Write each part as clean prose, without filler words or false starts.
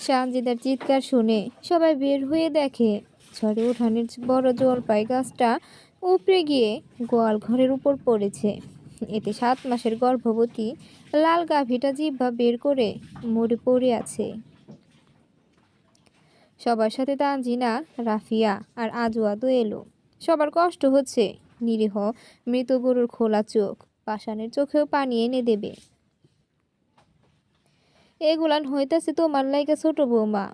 সানজিদার চিৎকার শুনে সবাই বের হয়ে দেখে ঝড়ে উঠানের বড় জলপাই গাছটা উপড়ে গিয়ে গোয়াল ঘরের উপর পড়েছে। এতে 7 মাসের গর্ভবতী লাল গাভীটা জিহ্বা বের করে মরে পড়ে আছে। সবার সাথে তানজিনা, রাফিয়া আর আজওয়াদও এলো। সবার কষ্ট হচ্ছে। নিরীহ মৃত গরুর খোলা চোখ, পাষাণের চোখেও পানি এনে দেবে। এগুলান হইতাছে তোমার লাইগা ছোট বৌমা।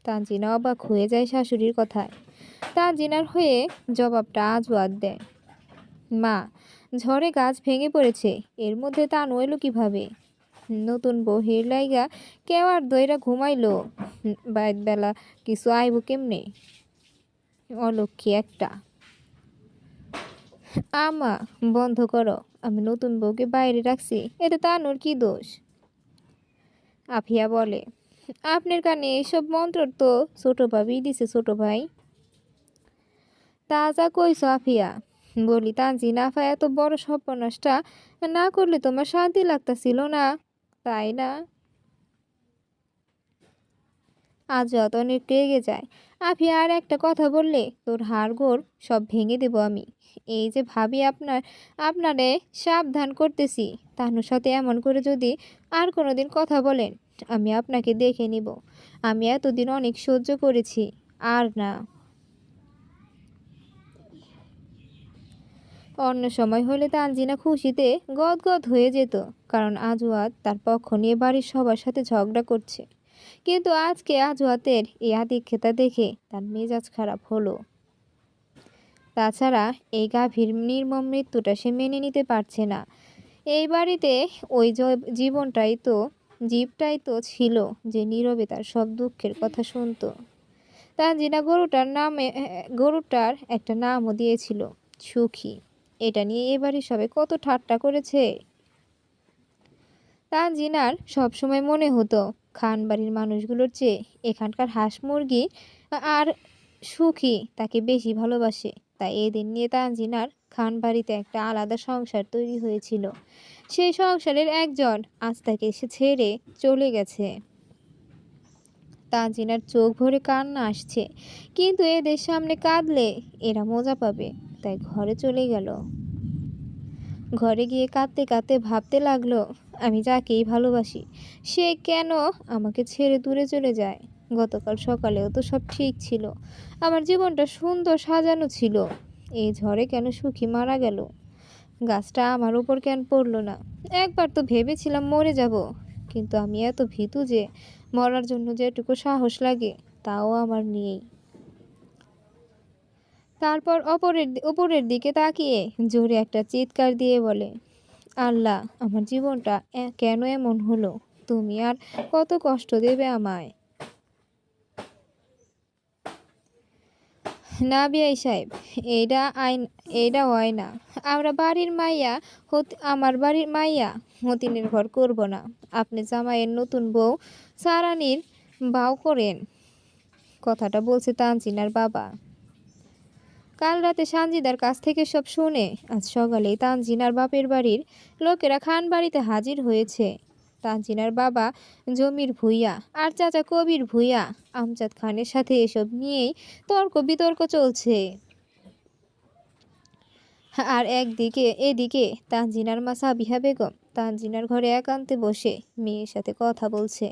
তানজিনা অবাক হয়ে যায় শাশুড়ির কথায়। তানজিনার হয়ে জবাবটা আজওয়াদ দেয়, মা, ঝড়ে গাছ ভেঙে পড়েছে, এর মধ্যে তানু এলো কিভাবে? নতুন বউয়ের লাইগা কেউ আর দইরা ঘুমাইলো, বাইর বেলা কিছু আইব কেমনে? অলক্ষী একটা। আমা, বন্ধ করো, আমি নতুন বউকে বাইরে রাখছি, এতে তানুর কি দোষ? আফিয়া বলে, আপনার কানে এইসব মন্ত্র তো ছোট ভাবি দিছে ছোট ভাই। তা যা কইস আফিয়া। বলি তানজিনা আফা এত বড় সর্বনাশটা না করলে তোমার শান্তি লাগতাছিল না, তাই না? আজ অনেক রেগে যায়। আফিয়া আর একটা কথা বললে তোর হাড়গোড় সব ভেঙে দেব আমি। এই যে ভাবি আপনারে সাবধান করতেছি, তানুর সাথে এমন করে যদি আর কোনোদিন কথা বলেন, আমি আপনাকে দেখে নিব। আমি এতদিন অনেক সহ্য করেছি, আর না। অন্য সময় হলে তানজিনা খুশিতে গদগদ হয়ে যেত, কারণ আজওয়াত তার পক্ষ নিয়ে বাড়ির সবার সাথে ঝগড়া করছে। কিন্তু আজকে আজওয়াতের এই আদিক্ষেতা দেখে তার মেজাজ খারাপ হলো। তাছাড়া এই গাভীর নির্মম মৃত্যুটা সে মেনে নিতে পারছে না। এই বাড়িতে ওই জীবটাই তো ছিল যে নীরবে তার সব দুঃখের কথা শুনতো। তানজিনা গরুটার একটা নামও দিয়েছিল, সুখী। এটা নিয়ে এবারে সবাই কত ঠাট্টা করেছে। তানজিনার সবসময় মনে হতো খান বাড়ির মানুষগুলোর চেয়ে এখানকার হাঁস মুরগি আর সুখী তাকে বেশি ভালোবাসে। তাই এদের নিয়ে তানজিনার খান বাড়িতে একটা আলাদা সংসার তৈরি হয়েছিল। সেই সংসারের একজন আজ তাকে এসে ছেড়ে চলে গেছে। তানজিনার চোখ ভরে কান্না আসছে, কিন্তু এদের সামনে কাঁদলে এরা মজা পাবে, তাই ঘরে চলে গেল। ঘরে গিয়ে কাঁদতে কাঁদতে ভাবতে লাগলো, আমি যাকেই ভালোবাসি সে কেন আমাকে ছেড়ে দূরে চলে যায়? গতকাল সকালেও তো সব ঠিক ছিল, আমার জীবনটা সুন্দর সাজানো ছিল। এই ঝড়ে কেন সুখী মারা গেল? গাছটা আমার উপর কেন পড়লো না? একবার তো ভেবেছিলাম মরে যাব, কিন্তু আমি এত ভীতু যে মরার জন্য যেটুকু সাহস লাগে তাও আমার নেই। তারপর উপরের দিকে তাকিয়ে জোরে একটা চিৎকার দিয়ে বলে, আল্লাহ, আমার জীবনটা কেন এমন হলো? তুমি আর কত কষ্ট দেবে আমায়? না বিআই সাহেব, এইটা হয় না। আমার বাড়ির মাইয়া মতিনের ঘর করব না। আপনি জামাইয়ের নতুন বউ সারানির বাউ করেন। কথাটা বলছে তানজিনার বাবা। কাল রাতে সানজিদার কাছ থেকে সব শুনে আজ সকালেই তানজিনার বাপের বাড়ির লোকেরা খান বাড়িতে হাজির হয়েছে। তানজিনার বাবা জমির ভূঁইয়া আর চাচা কবির ভূঁইয়া আমজাদ খানের সাথে এসব নিয়েই তর্ক বিতর্ক চলছে। আর এদিকে তানজিনার মা সাবিহা বেগম তানজিনার ঘরে একান্তে বসে মেয়ের সাথে কথা বলছে।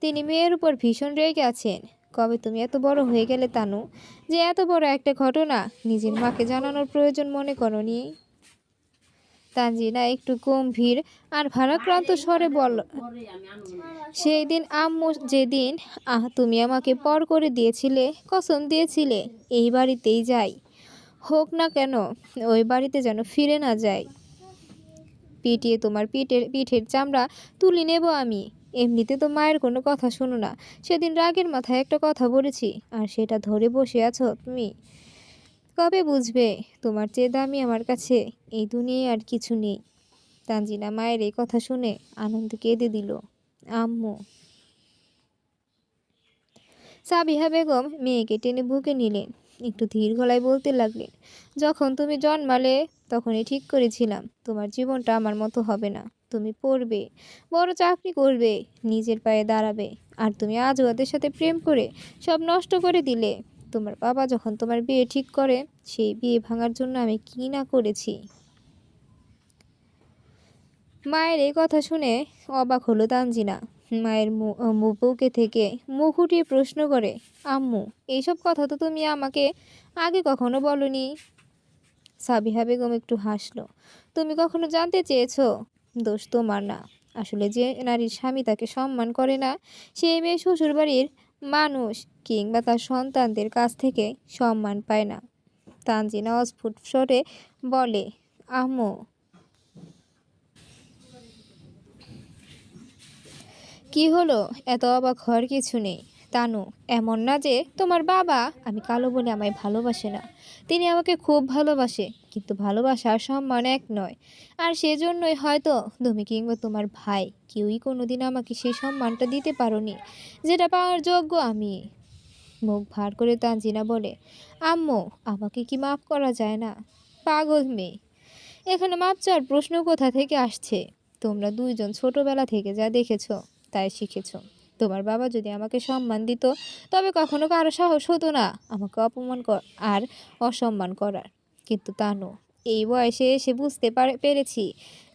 তিনি মেয়ের উপর ভীষণ রেগে আছেন। কবে তুমি এত বড় হয়ে গেলে তানু, যে এত বড় একটা ঘটনা নিজের মাকে জানানোর প্রয়োজন মনে করনি? তানজিনা একটু গম্ভীর আর ভারাক্রান্ত স্বরে বলল, সেই দিন আম্মু যেদিন তুমি আমাকে পর করে দিয়েছিলে, কসম দিয়েছিলে এই বাড়িতেই যাই হোক না কেন, ওই বাড়িতে যেন ফিরে না যাই। পিটিয়ে তোমার পিঠের চামড়া তুলে নেব আমি। এমনিতে তো মায়ের কোনো কথা শোনো না। সেদিন রাগের মাথায় একটা কথা বলেছি, আর সেটা ধরে বসে আছো তুমি। কবে বুঝবে তোমার চেয়ে দামি আমার কাছে এই দুনিয়ায় আর কিছু নেই? তানজিনা মায়ের এই কথা শুনে আনন্দে কেঁদে দিল। আম্মু। সাবিহা বেগম মেয়েকে টেনে বুকে নিলেন, একটু ধীর গলায় বলতে লাগলেন, যখন তুমি জন্মালে তখনই ঠিক করেছিলাম তোমার জীবনটা আমার মতো হবে না। তুমি পড়বে, বড় চাকরি করবে, নিজের পায়ে দাঁড়াবে। আর তুমি আজও ওদের সাথে প্রেম করে সব নষ্ট করে দিলে। তোমার বাবা যখন তোমার বিয়ে ঠিক করে, সেই বিয়ে ভাঙার জন্য আমি কি না করেছি। মায়ের এই কথা শুনে অবাক হলো তানজিনা। মায়ের বুকে থেকে মুখ উঠিয়ে প্রশ্ন করে, আম্মু, এইসব কথা তো তুমি আমাকে আগে কখনো বলনি। সাবিহা বেগম একটু হাসলো। তুমি কখনো জানতে চেয়েছো? দোষ তোমার না। আসলে যে নারীর স্বামী তাকে সম্মান করে না, সেই মেয়ে শ্বশুরবাড়ির মানুষ কিংবা তার সন্তানদের কাছ থেকে সম্মান পায় না। তানজিনা অস্ফুট স্বরে বলে, আম্মু, কি হলো? এত অবাক হওয়ার কিছু নেই। তানু, এমন না যে তোমার বাবা আমি কালো বলে আমায় ভালোবাসে না। তিনি আমাকে খুব ভালোবাসে, কিন্তু ভালোবাসা আর সম্মান এক নয়। আর সেজন্যই হয়তো তুমি কিংবা তোমার ভাই কেউই কোনোদিন আমাকে সেই সম্মানটা দিতে পারোনি, যেটা পাওয়ার যোগ্য আমি। মুখ ভার করে তানজিনা বলে, আম্মু, আমাকে কি মাফ করা যায় না? পাগল মেয়ে, এখানে মাপ চাওয়ার প্রশ্ন কোথা থেকে আসছে? তোমরা দুইজন ছোটবেলা থেকে যা দেখেছো তাই শিখেছো। তোমার বাবা যদি আমাকে সম্মান দিত, তবে কখনো কারো সাহস হতো না আমাকে অপমান আর অসম্মান করার। কিন্তু তা নো, এই বয়সে এসে বুঝতে পেরেছি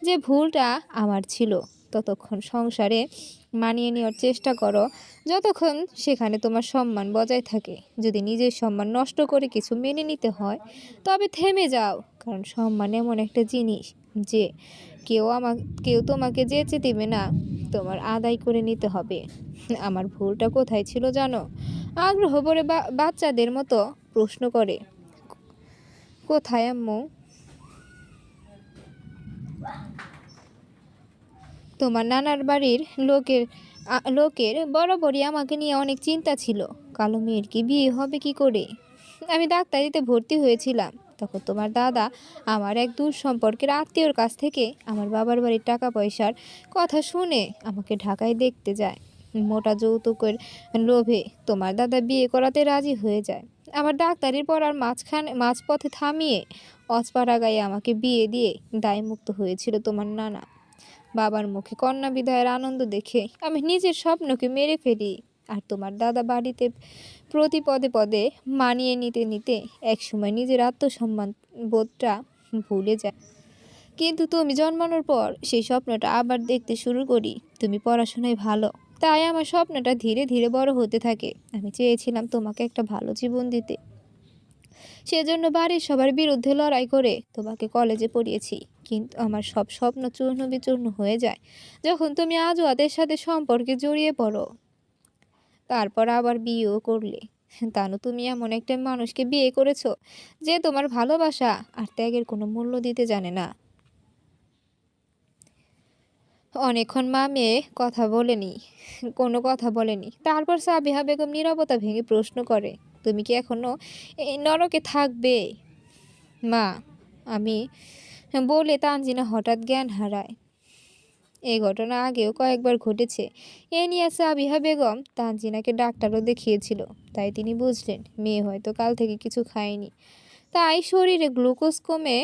যে ভুলটা আমার ছিল। ততক্ষণ সংসারে মানিয়ে নেওয়ার চেষ্টা করো, যতক্ষণ সেখানে তোমার সম্মান বজায় থাকে। যদি নিজের সম্মান নষ্ট করে কিছু মেনে নিতে হয়, তবে থেমে যাও। কারণ সম্মান এমন একটা জিনিস যে কেউ তোমাকে যেচে দেবে না, তোমার আদায় করে নিতে হবে। আমার ভুলটা কোথায় ছিল জানো? আগ্রহ ভরে বাচ্চাদের মতো প্রশ্ন করে, কোথায় আম্মু? তোমার নানার বাড়ির লোকের বরাবরই আমাকে নিয়ে অনেক চিন্তা ছিল। কালো মেয়ের কি বিয়ে হবে কি করে? আমি ডাক্তারিতে ভর্তি হয়েছিলাম, তখন তোমার দাদা আমার এক দূর সম্পর্কের আত্মীয়র কাছ থেকে আমার বাবার বাড়ির টাকা পয়সার কথা শুনে আমাকে ঢাকায় দেখতে যায়। মোটা যৌতুকের লোভে তোমার দাদা বিয়ে করাতে রাজি হয়ে যায়। আমার ডাক্তারির পড়ার মাঝপথে থামিয়ে অজপাড়াগায়ে আমাকে বিয়ে দিয়ে দায়মুক্ত হয়েছিল তোমার নানা। বাবার মুখে কন্যা বিদায়ের আনন্দ দেখে আমি নিজের স্বপ্নকে মেরে ফেলি। আর তোমার দাদা বাড়িতে প্রতি পদে পদে মানিয়ে নিতে নিতে একসময় নিজের আত্মসম্মান বোধটা ভুলে যায়। কিন্তু তুমি জন্মানোর পর সেই স্বপ্নটা আবার দেখতে শুরু করি। তুমি পড়াশোনায় ভালো, তাই আমার স্বপ্নটা ধীরে ধীরে বড় হতে থাকে। আমি চেয়েছিলাম তোমাকে একটা ভালো জীবন দিতে, সেজন্য বাড়ির সবার বিরুদ্ধে লড়াই করে তোমাকে কলেজে পড়িয়েছি। কিন্তু আমার সব স্বপ্ন চূর্ণ বিচূর্ণ হয়ে যায় যখন তুমি আজও ওদের সাথে সম্পর্কে জড়িয়ে পড়ো। তারপর আবার বিয়েও করলে। তানু, তুমি এমন একটা মানুষকে বিয়ে করেছো যে তোমার ভালোবাসা আর ত্যাগের কোনো মূল্য দিতে জানে না। অনেকক্ষণ মা মেয়ে কোনো কথা বলেনি। তারপর সাবিহা বেগম নীরবতা ভেঙে প্রশ্ন করে, তুমি কি এখনো এই নরকে থাকবে? মা, আমি বলে তানজিনা হঠাৎ জ্ঞান হারায়। এই ঘটনা আগেও কয়েকবার ঘটেছে। এ নিয়ে সাবিহা বেগম তানজিনাকে ডাক্তারও দেখিয়েছিল। তাই তিনি বুঝলেন মেয়ে হয়তো কাল থেকে কিছু খায়নি, তাই শরীরে গ্লুকোজ কমে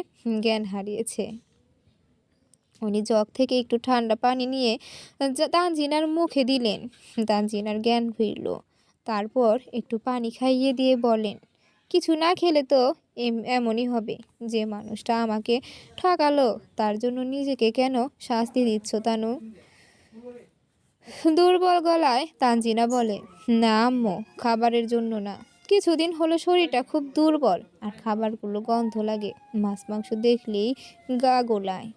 জ্ঞান হারিয়েছে। উনি জগ থেকে একটু ঠান্ডা পানি নিয়ে তানজিনার মুখে দিলেন। তানজিনার জ্ঞান ফিরল। তারপর একটু পানি খাইয়ে দিয়ে বলেন, কিছু না খেলে তো এমনই হবে। যে মানুষটা আমাকে ঠকালো, তার জন্য নিজেকে কেন শাস্তি দিচ্ছ তানু? দুর্বল গলায় তানজিনা বলে, না আম্মু, খাবারের জন্য না। কিছুদিন হলো শরীরটা খুব দুর্বল, আর খাবারগুলো গন্ধ লাগে। মাছ মাংস দেখলেই গা গোলায়।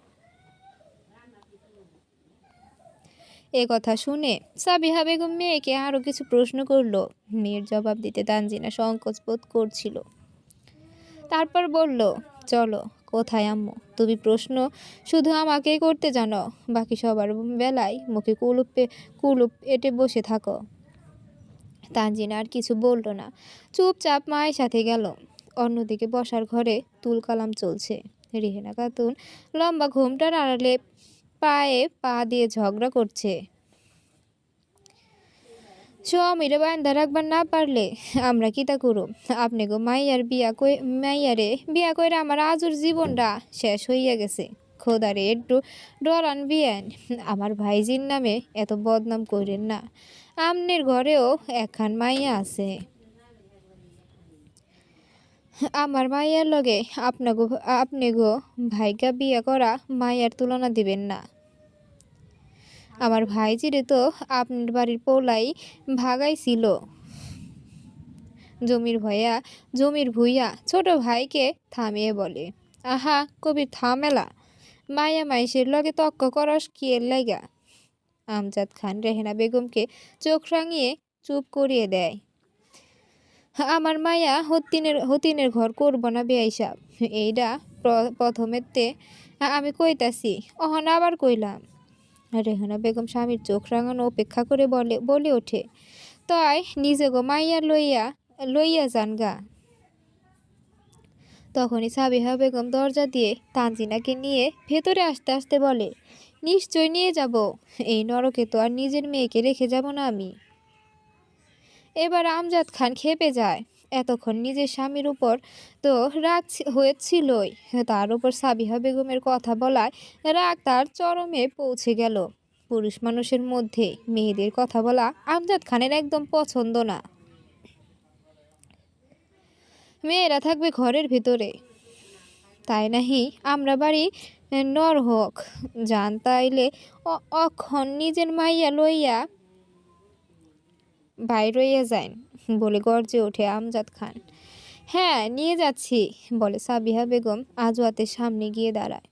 এ কথা শুনে সাবিহা বেগম মেয়েকে আরও কিছু প্রশ্ন করলো। মেয়ের জবাব দিতে তানজিনা সংকোচ বোধ করছিল। তারপর বলল, চলো। কোথায় আম্মু? তুমি প্রশ্ন শুধু আমাকেই করতে জানো, বাকি সবার বেলায় মুখে কুলুপ এঁটে বসে থাকো। তানজিনা আর কিছু বলল না, চুপচাপ মায়ের সাথে গেল। অন্যদিকে বসার ঘরে তুলকালাম চলছে। রেহেনা খাতুন লম্বা ঘোমটার আড়ালে পায়ে পা দিয়ে ঝগড়া করছে। স্বামীরে বান্ধা রাখবার না পারলে আমরা কিতা করুম? আপনি গো মাইয়ারে বিয়া কইরা আমার আজুর জীবনটা শেষ হইয়া গেছে। খোদারে একটু ডরান বিয়ান। আমার ভাইজির নামে এত বদনাম কইরেন না। আমনের ঘরেও একখান মাইয়া আছে। আমার মাইয়ার লগে আপনি গো ভাইগা বিয়া করা মাইয়ার তুলনা দিবেন না। আমার ভাইজিরে তো আপনার বাড়ির পোলাই ভাগাইছিল। জমির ভুইয়া ছোট ভাইকে থামিয়ে বলে, আহা কবির থামেলা, মায়া মাইসের লগে তক্ক করস কি এর লাইগা? আমজাদ খান রেহেনা বেগমকে চোখ রাঙিয়ে চুপ করিয়ে দেয়। আমার মায়া হতিনের ঘর করব না বেআইসা, এইটা প্রথমেতে আমি কইতাছি, অহন আবার কইলাম। রেহানা বেগম স্বামীর চোখ রাঙানো অপেক্ষা করে বলে ওঠে, তাই নিজে গো মাইয়া লইয়া যান গা। তখনই সাবিহা বেগম দরজা দিয়ে তানজিনাকে নিয়ে ভেতরে আসতে আসতে বলে, নিশ্চয় নিয়ে যাব, এই নরকে তো আর নিজের মেয়েকে রেখে যাব না আমি। এবার আমজাদ খান খেপে যায়। এতক্ষণ নিজের স্বামীর উপর তো রাগ হয়েছিলই, তার উপর সাবিহা বেগমের কথা বলায় রাগ তার চরমে পৌঁছে গেল। পুরুষ মানুষের মধ্যে মেয়েদের কথা বলা আমজাদ খানের একদম পছন্দ না। মেয়েরা থাকবে ঘরের ভিতরে, তাই নাহি আমরা বাড়ি নর হোক জান, তাইলে অক্ষণ নিজের মাইয়া লইয়া বাইরইয়া যান বলে গর্জে ওঠে আমজাদ খান। হ্যাঁ নিয়ে যাচ্ছি বলে সাবিহা বেগম আজওয়াতের সামনে গিয়ে দাঁড়ায়।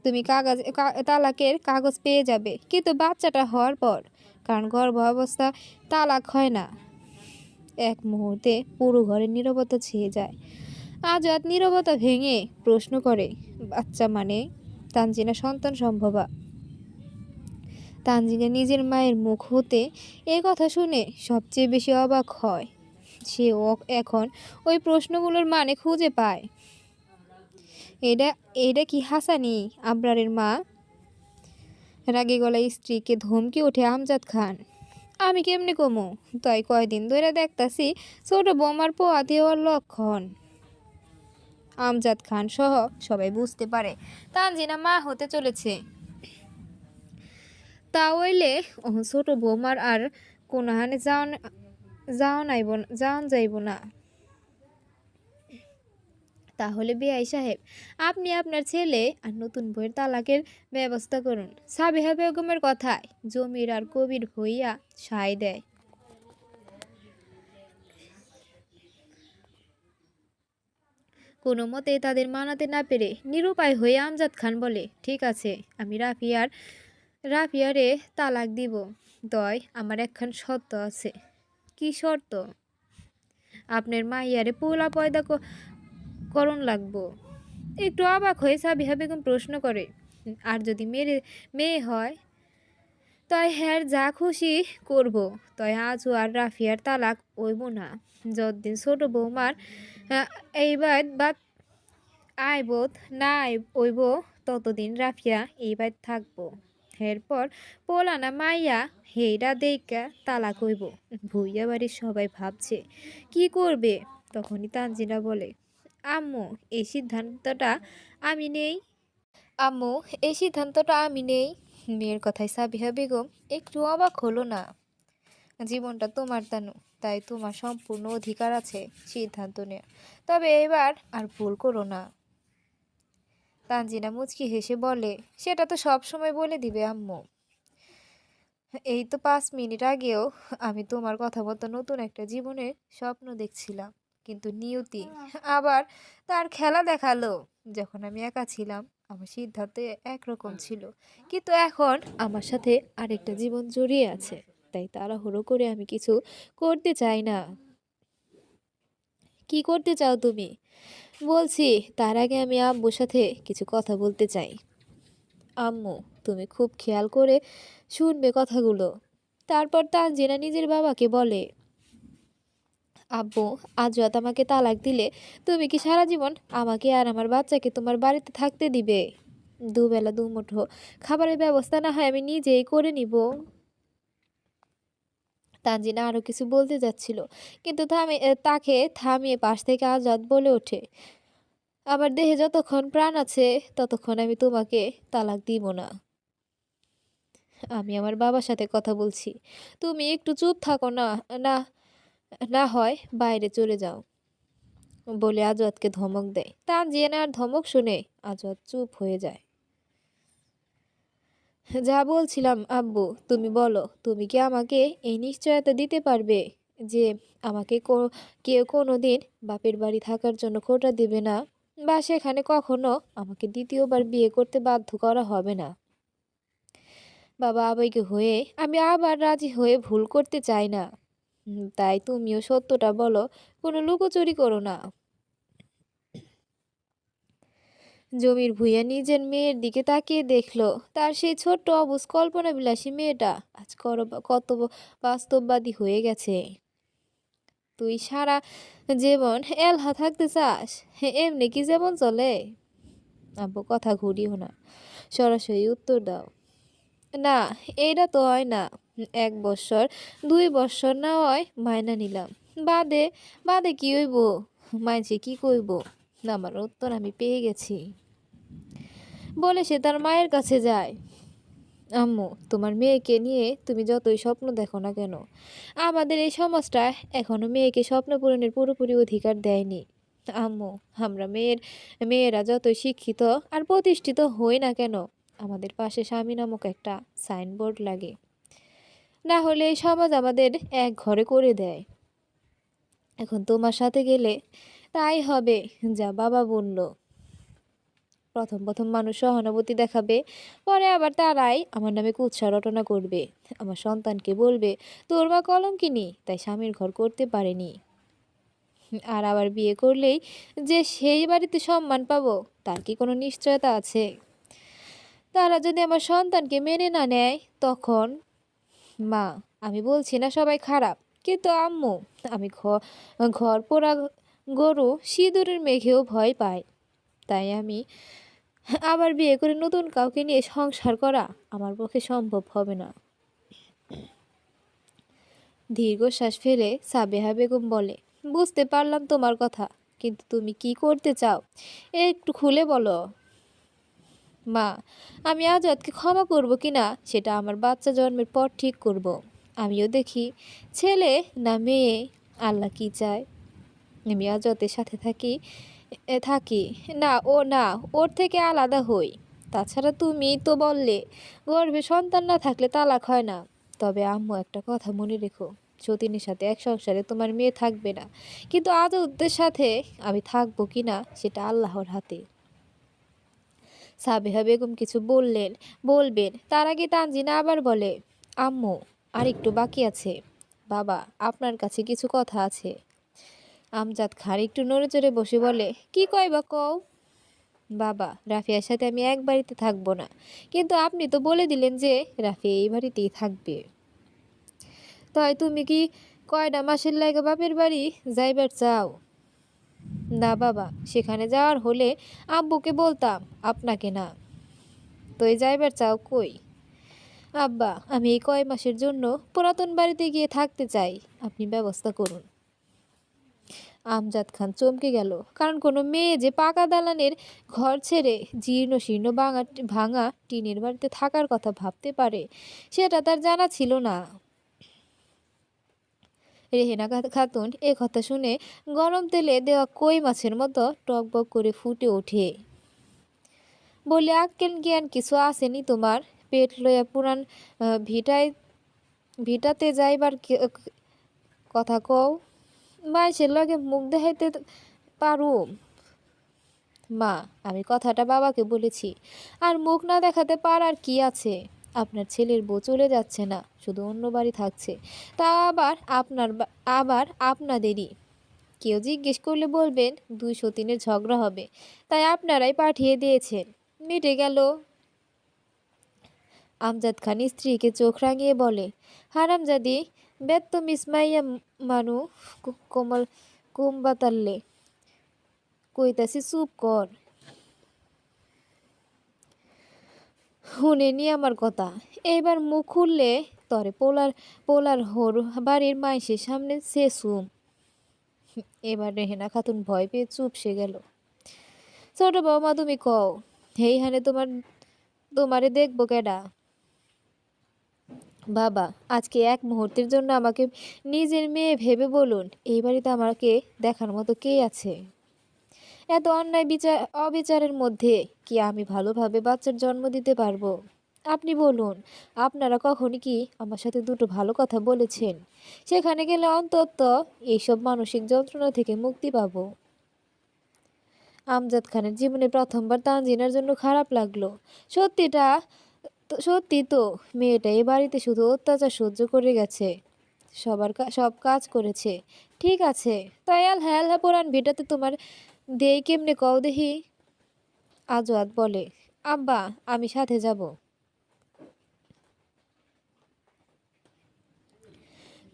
তুমি তালাকের কাগজ পেয়ে যাবে, কিন্তু বাচ্চাটা হওয়ার পর, কারণ গর্ভ অবস্থা তালাক হয় না। এক মুহূর্তে পুরো ঘরের নীরবতা ছেয়ে যায়। আজওয়াত নীরবতা ভেঙে প্রশ্ন করে, বাচ্চা মানে? তানজিনা সন্তান সম্ভবা। তানজিনা নিজের মায়ের মুখ হতে এ কথা শুনে সবচেয়ে বেশি অবাক হয়। সে এখন ওই প্রশ্নগুলোর মানে খুঁজে পায়। এটা কি হাসানি আবরারের মা? রাগে গলায় স্ত্রীকে ধমকে ওঠে আমজাদ খান। আমি কেমনে কমু? তাই কয়দিন ধরে দেখতাছি ছোট বোমার পোয়া দেওয়ার লক্ষণ। আমজাদ খান সহ সবাই বুঝতে পারে তানজিনা মা হতে চলেছে। তা হইলে ছোট বৌমার আর কোনহানে যাওন যাইব না। তাহলে বেআই সাহেব, আপনি আপনার ছেলে আর নতুন বইয়ের তালাকের ব্যবস্থা করুন। সাবিহা বেগমের কথায় জমির আর কবির ভইয়া সায় দেয়। কোনো মতে তাদের মানাতে না পেরে নিরুপায় হয়ে আমজাদ খান বলে, ঠিক আছে, আমি রাফিয়ারে তালাক দিব, তয় আমার একখান শর্ত আছে। কি শর্ত? আপনার মাইয়ারে পোলা পয়দা করণ লাগবো। একটু অবাক হয়ে সাবিহা বেগম প্রশ্ন করে, আর যদি মেয়ে হয়? তাই হ্যার যা খুশি করব, তয় আজও আর রাফিয়ার তালাক ওইব না। যতদিন ছোট বৌমার এইবার বা আইবোধ না ওইব, ততদিন রাফিয়া এইবার থাকবো। এরপর পোলানা মাইয়া হেইরা দেইকা তালাক হইব। ভুইয়া বাড়ির সবাই ভাবছে কি করবে। তখনই তানজিনা বলে, আম্মু এই সিদ্ধান্তটা আমি নেই। মেয়ের কথায় সাবিহা বেগম একটু অবাক হলো না। জীবনটা তোমার তানু, তাই তোমার সম্পূর্ণ অধিকার আছে সিদ্ধান্ত নেওয়ার, তবে এবার আর ভুল করো না। তানজিনা মুচকি হেসে বলে, সেটা তো সব সময় বলে দিবে আম্মু। এই তো 5 মিনিট আগেও আমি তোমার কথা মতো নতুন একটা জীবনের স্বপ্ন দেখছিলাম, কিন্তু নিয়তি আবার তার খেলা দেখালো। যখন আমি একা ছিলাম আমার সিদ্ধান্ত একরকম ছিল, কিন্তু এখন আমার সাথে আরেকটা জীবন জড়িয়ে আছে, তাই তাড়াহুড়ো করে আমি কিছু করতে চাই না। কি করতে চাও তুমি? বলছি, তার আগে আমি আম্মুর সাথে কিছু কথা বলতে চাই। আম্মু, তুমি খুব খেয়াল করে শুনবে কথাগুলো। তারপর তানজিনা নিজের বাবাকে বলে, আব্বু, আজরাত আমাকে তালাক দিলে তুমি কি সারা জীবন আমাকে আর আমার বাচ্চাকে তোমার বাড়িতে থাকতে দিবে? দুবেলা দুমুঠো খাবারের ব্যবস্থা না হয় আমি নিজেই করে নিব। তানজিনা আরো কিছু বলতে যাচ্ছিল, কিন্তু তাকে থামিয়ে পাশ থেকে আজাদ বলে ওঠে, আমার দেহে যতক্ষণ প্রাণ আছে ততক্ষণ আমি তোমাকে তালাক দিব না। আমি আমার বাবার সাথে কথা বলছি, তুমি একটু চুপ থাকো না। না, না হয় বাইরে চলে যাও বলে আজওয়াদকে ধমক দেয়। তানজিনার ধমক শুনে আজওয়াদ চুপ হয়ে যায়। যা বলছিলাম আব্বু, তুমি বলো, তুমি কি আমাকে এই নিশ্চয়তা দিতে পারবে যে আমাকে কেউ কোনোদিন বাপের বাড়ি থাকার জন্য খোঁটা দিবে না, বা সেখানে কখনো আমাকে দ্বিতীয়বার বিয়ে করতে বাধ্য করা হবে না? বাবা, আবেগে হয়ে আমি আবার রাজি হয়ে ভুল করতে চাই না। তাই তুমিও সত্যটা বলো, কোনো লুকোচুরি করো না। জমির ভূঁইয়া নিজের মেয়ের দিকে তাকিয়ে দেখলো, তার সেই ছোট্ট অবুঝ কল্পনা বিলাসী মেয়েটা আজ কত বাস্তববাদী হয়ে গেছে। তুই সারা জীবন এলহা থাকতে চাস? এমনি কি যেমন চলে? আব্বু, কথা ঘুরিও না, সরাসরি উত্তর দাও। না, এইটা তো হয় না। 1 বৎসর 2 বৎসর না হয় মাইনা নিলাম, বাদে বাদে কি হইব? মাইনছে কি কইব? আমার উত্তর আমি পেয়ে গেছি বলে সে তার মায়ের কাছে যায়। আম্মু, তোমার মেয়েকে নিয়ে তুমি যতই স্বপ্ন দেখো না কেন, আমাদের এই সমাজটা এখনো মেয়েকে স্বপ্ন পূরণের পুরোপুরি অধিকার দেয়নি। আম্মু, আমরা মেয়েরা যতই শিক্ষিত আর প্রতিষ্ঠিত হই না কেন, আমাদের পাশে স্বামী নামক একটা সাইনবোর্ড লাগে, না হলে এই সমাজ আমাদের এক ঘরে করে দেয়। এখন তোমার সাথে গেলে তাই হবে যা বাবা বলল। প্রথম প্রথম মানুষ সহানুভূতি দেখাবে, পরে আবার তারাই আমার নামে কুৎসা রটনা করবে। আমার সন্তানকে বলবে তোর মা কলঙ্কিনী, তাই স্বামীর ঘর করতে পারেনি। আর আবার বিয়ে করলেই যে সেই বাড়িতে সম্মান পাবো, তার কি কোনো নিশ্চয়তা আছে? তারা যদি আমার সন্তানকে মেনে না নেয় তখন? মা, আমি বলছি না সবাই খারাপ, কিন্তু আম্মু, আমি ঘর পোড়া গরু সিঁদুরের মেঘেও ভয় পাই। তাই আমি আবার বিয়ে করে নতুন কাউকে নিয়ে সংসার করা আমার পক্ষে সম্ভব হবে না। দীর্ঘশ্বাস ফেলে সাবেহা বেগম বলে, বুঝতে পারলাম তোমার কথা, কিন্তু তুমি কি করতে চাও একটু খুলে বলো। মা, আমি আজাদকে ক্ষমা করব কিনা সেটা আমার বাচ্চা জন্মের পর ঠিক করব। আমিও দেখি ছেলে না মেয়ে, আল্লাহ কি চায়। আমি আজাদের সাথে থাকি না, ওর থেকে আলাদা হই। তাছাড়া তুমি তো বললে গর্ভে সন্তান না থাকলে তালাক হয় না। তবে আম্মু, একটা কথা মনে রেখো, সতীনের সাথে এক সংসারে তোমার মেয়ে থাকবে না, কিন্তু আজাদের সাথে আমি থাকবো কিনা সেটা আল্লাহর হাতে। সাবেহা বেগম কিছু বলবেন, তার আগে তানজিনা আবার বলে, আম্মু, আর একটু বাকি আছে। বাবা, আপনার কাছে কিছু কথা আছে। আমজাদ খান একটু নড়ে চড়ে বসে বলে, কি কইবা কও। বাবা, রাফিয়ার সাথে আমি এক বাড়িতে থাকবো না, কিন্তু আপনি তো বলে দিলেন যে রাফিয়া এই বাড়িতেই থাকবে। তাই তুমি কি কয়টা মাসের লাগে বাপের বাড়ি যাইবার চাও? না বাবা, সেখানে যাওয়ার হলে আব্বুকে বলতাম, আপনাকে না। তো এই যাইবার চাও কই? আব্বা, আমি এই কয় মাসের জন্য পুরাতন বাড়িতে গিয়ে থাকতে চাই, আপনি ব্যবস্থা করুন। আমজাদ খান চমকে গেল, কারণ কোনো মেয়ে যে পাকা দালানের ঘর ছেড়ে জীর্ণ শীর্ণ ভাঙা টিনের বাড়িতে থাকার কথা ভাবতে পারে সেটা তার জানা ছিল না। রেহেনা খাতুন এ কথা শুনে গরম তেলে দেওয়া কই মাছের মতো টকবক করে ফুটে ওঠে। বলে, আক্কেল জ্ঞান কিছু আসেনি তোমার? পেট লইয়া পুরান ভিটাতে যাইবার কথা কও। মাইসের লগে মুখ দেখাইতে পারুম? মা, আমি কথাটা বাবাকে বলেছি, আর মুখ না দেখাতে পারার কি আছে? আপনার ছেলের বউ চলে যাচ্ছে না, শুধু অন্য বাড়ি থাকছে, তা আবার আপনাদেরই। কেউ জিজ্ঞেস করলে বলবেন 203-এর ঝগড়া হবে, তাই আপনারাই পাঠিয়ে দিয়েছেন, মিটে গেল। আমজাদ খান স্ত্রীকে চোখ রাঙিয়ে বলে, হারামজাদি, বেত্ত মিসমাইয়া মানু কোমল কুমবাতাল্লে, কইতাছি চুপ কর। শুনেনি আমার কথা। এইবার মুখ খুললে তরে পোলার পোলার হোর বাড়ির মাইসের সামনে চেঁচুম। এবার রেহেনা খাতুন ভয় পেয়ে চুপসে গেল। ছোট বৌমা তুমি কও, এইখানে তোমারে দেখবো কেডা? বাবা, আজকে এক মুহূর্তের জন্য আমাকে নিজের মেয়ে ভেবে বলুন, এই বাড়িতে আমাকে দেখার মতো কে আছে? এত অন্যায় অবিচারের মধ্যে কি আমি ভালোভাবে বাচ্চার জন্ম দিতে পারবো? আপনি বলুন, আপনারা কখনই কি আমার সাথে দুটো ভালো কথা বলেছেন? সেখানে গেলে অন্তত এইসব মানসিক যন্ত্রণা থেকে মুক্তি পাবো। আমজাদ খানের জীবনে প্রথমবার তানজিনার জন্য খারাপ লাগলো। সত্যিটা সত্যি তো, মেয়েটা এ বাড়িতে শুধু অত্যাচার সহ্য করে গেছে, সব কাজ করেছে, ঠিক আছে। তাই আলহা আলহা পোড়ান ভিটাতে তোমার দেই কেমনে কও দেখি? আজওয়াত বলে, আব্বা আমি সাথে যাব।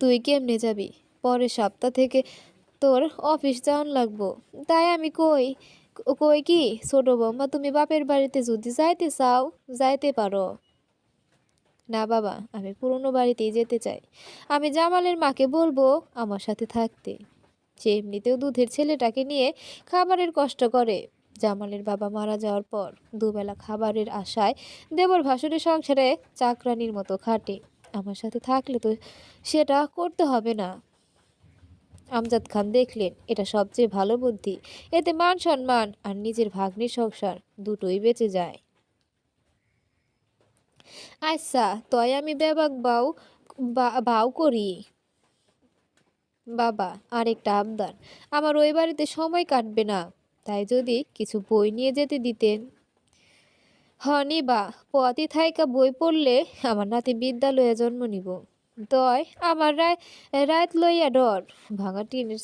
তুই কেমনে যাবি? পরের সপ্তাহ থেকে তোর অফিস যাওয়ান লাগবো। তাই আমি কই কই কি ছোট বৌমা, তুমি বাপের বাড়িতে যদি যাইতে চাও যাইতে পারো। না বাবা, আমি পুরনো বাড়িতেই যেতে চাই। আমি জামালের মাকে বলবো আমার সাথে থাকতে। সে এমনিতেও দুধের ছেলেটাকে নিয়ে খাবারের কষ্ট করে। জামালের বাবা মারা যাওয়ার পর দুবেলা খাবারের আশায় দেবর ভাসুরের সংসারে চাকরানির মতো খাটে। আমার সাথে থাকলে তো সেটা করতে হবে না। আমজাদ খান দেখলেন এটা সবচেয়ে ভালো বুদ্ধি। এতে মান সম্মান আর নিজের ভাগ্নির সংসার দুটোই বেঁচে যায়। আচ্ছা, তয় আমি বেবাক বাউ করি। বাবা, আরেকটা আবদার, আমার ওই বাড়িতে সময় কাটবে না, তাই যদি কিছু বই নিয়ে যেতে দিতেন। হনি বা পথে থাইকা বই পড়লে আমার নাতি বিদ্যালয়ে জন্ম নিব। তয় আমার রাত লইয়া ডর, ভাঙা টিনের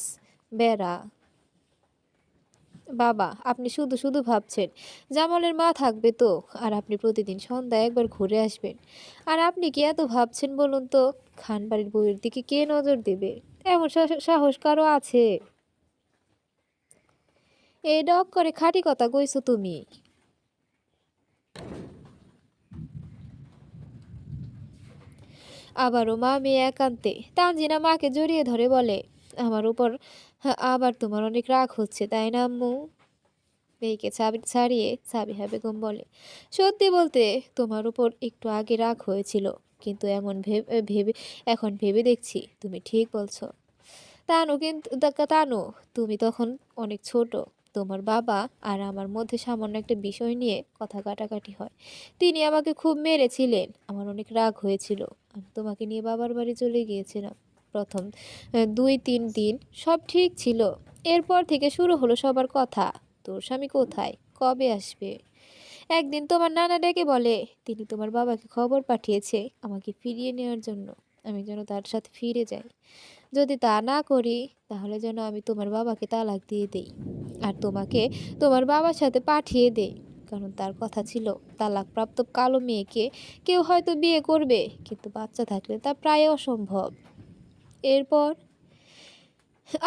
বেড়া। বাবা, আপনি শুধু শুধু ভাবছেন জামালের মা থাকবে তো, আর আপনি প্রতিদিন সন্ধ্যায় একবার ঘুরে আসবেন। আর আপনি কি এত ভাবছেন বলুন তো, খানবাড়ির বউয়ের দিকে কে নজর দেবে? এমন সাহস কারো আছে? এই ডক করে খাঁটি কথা কইছো তুমি। আবারও মা মেয়ে একান্তে। তানজিনা মাকে জড়িয়ে ধরে বলে, আমার উপর আবার তোমার অনেক রাগ হচ্ছে তাই না আম্মু? মেয়েকে ছাড়িয়ে সাবিহা বেগম বলে, সত্যি বলতে তোমার উপর একটু আগে রাগ হয়েছিল, কিন্তু এখন ভেবে দেখছি তুমি ঠিক বলছো। তানু, তুমি তখন অনেক ছোট। তোমার বাবা আর আমার মধ্যে সামান্য একটা বিষয় নিয়ে কথা কাটাকাটি হয়। তিনি আমাকে খুব মেরেছিলেন, আমার অনেক রাগ হয়েছিল। আমি তোমাকে নিয়ে বাবার বাড়ি চলে গিয়েছিলাম। প্রথম 2-3 দিন সব ঠিক ছিল। এরপর থেকে শুরু হলো সবার কথা, তোর স্বামী কোথায়, কবে আসবে। একদিন তোমার নানা ডেকে বলে তিনি তোমার বাবাকে খবর পাঠিয়েছে আমাকে ফিরিয়ে নেওয়ার জন্য, আমি যেন তার সাথে ফিরে যাই। যদি তা না করি তাহলে যেন আমি তোমার বাবাকে তালাক দিয়ে দেই আর তোমাকে তোমার বাবার সাথে পাঠিয়ে দেই। কারণ তার কথা ছিল তালাকপ্রাপ্ত কালো মেয়েকে কেউ হয়তো বিয়ে করবে, কিন্তু বাচ্চা থাকলে তা প্রায় অসম্ভব। এরপর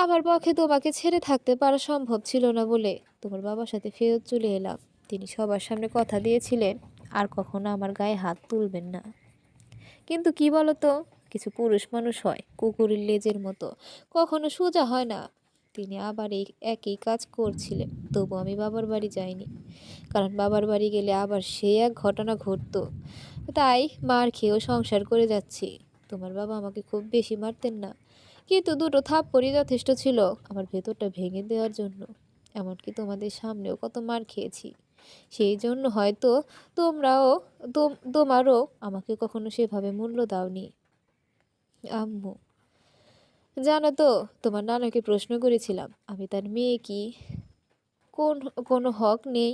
আমার পক্ষে তোমাকে ছেড়ে থাকতে পারা সম্ভব ছিল না বলে তোমার বাবার সাথে ফেরত চলে এলাম। তিনি সবার সামনে কথা দিয়েছিলেন আর কখনো আমার গায়ে হাত তুলবেন না। কিন্তু কি বলতো, কিছু পুরুষ মানুষ হয় কুকুরের লেজের মতো, কখনো সোজা হয় না। তিনি আবার এই একই কাজ করছিলেন। তবু আমি বাবার বাড়ি যাইনি, কারণ বাবার বাড়ি গেলে আবার সেই এক ঘটনা ঘটতো। তাই মার খেয়েও সংসার করে যাচ্ছি। তোমার বাবা আমাকে খুব বেশি মারতেন না, কিন্তু দুটো থাপ্পড়ই যথেষ্ট ছিল আমার ভেতরটা ভেঙে দেওয়ার জন্য। এমনকি তোমাদের সামনেও কত মার খেয়েছি। সেই জন্য হয়তো তোমরাও তোমারও আমাকে কখনো সেভাবে মূল্য দাওনি। আম্মু, জানো তো, তোমার নানাকে প্রশ্ন করেছিলাম আমি তার মেয়ে কি কোন কোনো হক নেই,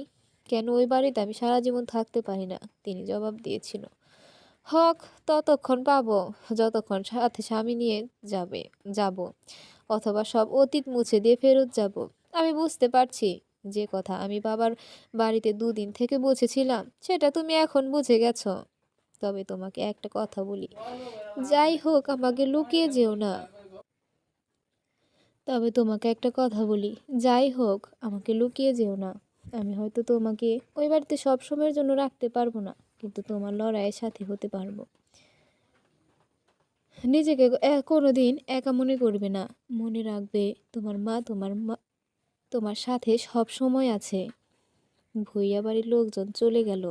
কেন ওই বাড়িতে আমি সারা জীবন থাকতে পারি না? তিনি জবাব দিয়েছিল, হক ততক্ষণ পাবো যতক্ষণ সাথে স্বামী নিয়ে যাব, অথবা সব অতীত মুছে দিয়ে ফেরত যাব। আমি বুঝতে পারছি যে কথা আমি বাবার বাড়িতে 2 দিন থেকে বুঝেছিলাম সেটা তুমি এখন বুঝে গেছো। তবে তোমাকে একটা কথা বলি, যাই হোক আমাকে লুকিয়ে যেও না। তবে তোমাকে একটা কথা বলি, যাই হোক আমাকে লুকিয়ে যেও না। আমি হয়তো তোমাকে ওই বাড়িতে সব সময়ের জন্য রাখতে পারবো না, কিন্তু তোমার লড়াইয়ের সাথী হতে পারবো। নিজেকে কোনোদিন একা মনে করবে না। মনে রাখবে তোমার মা তোমার সাথে সব সময় আছে। ভূঁইয়া বাড়ির লোকজন চলে গেল।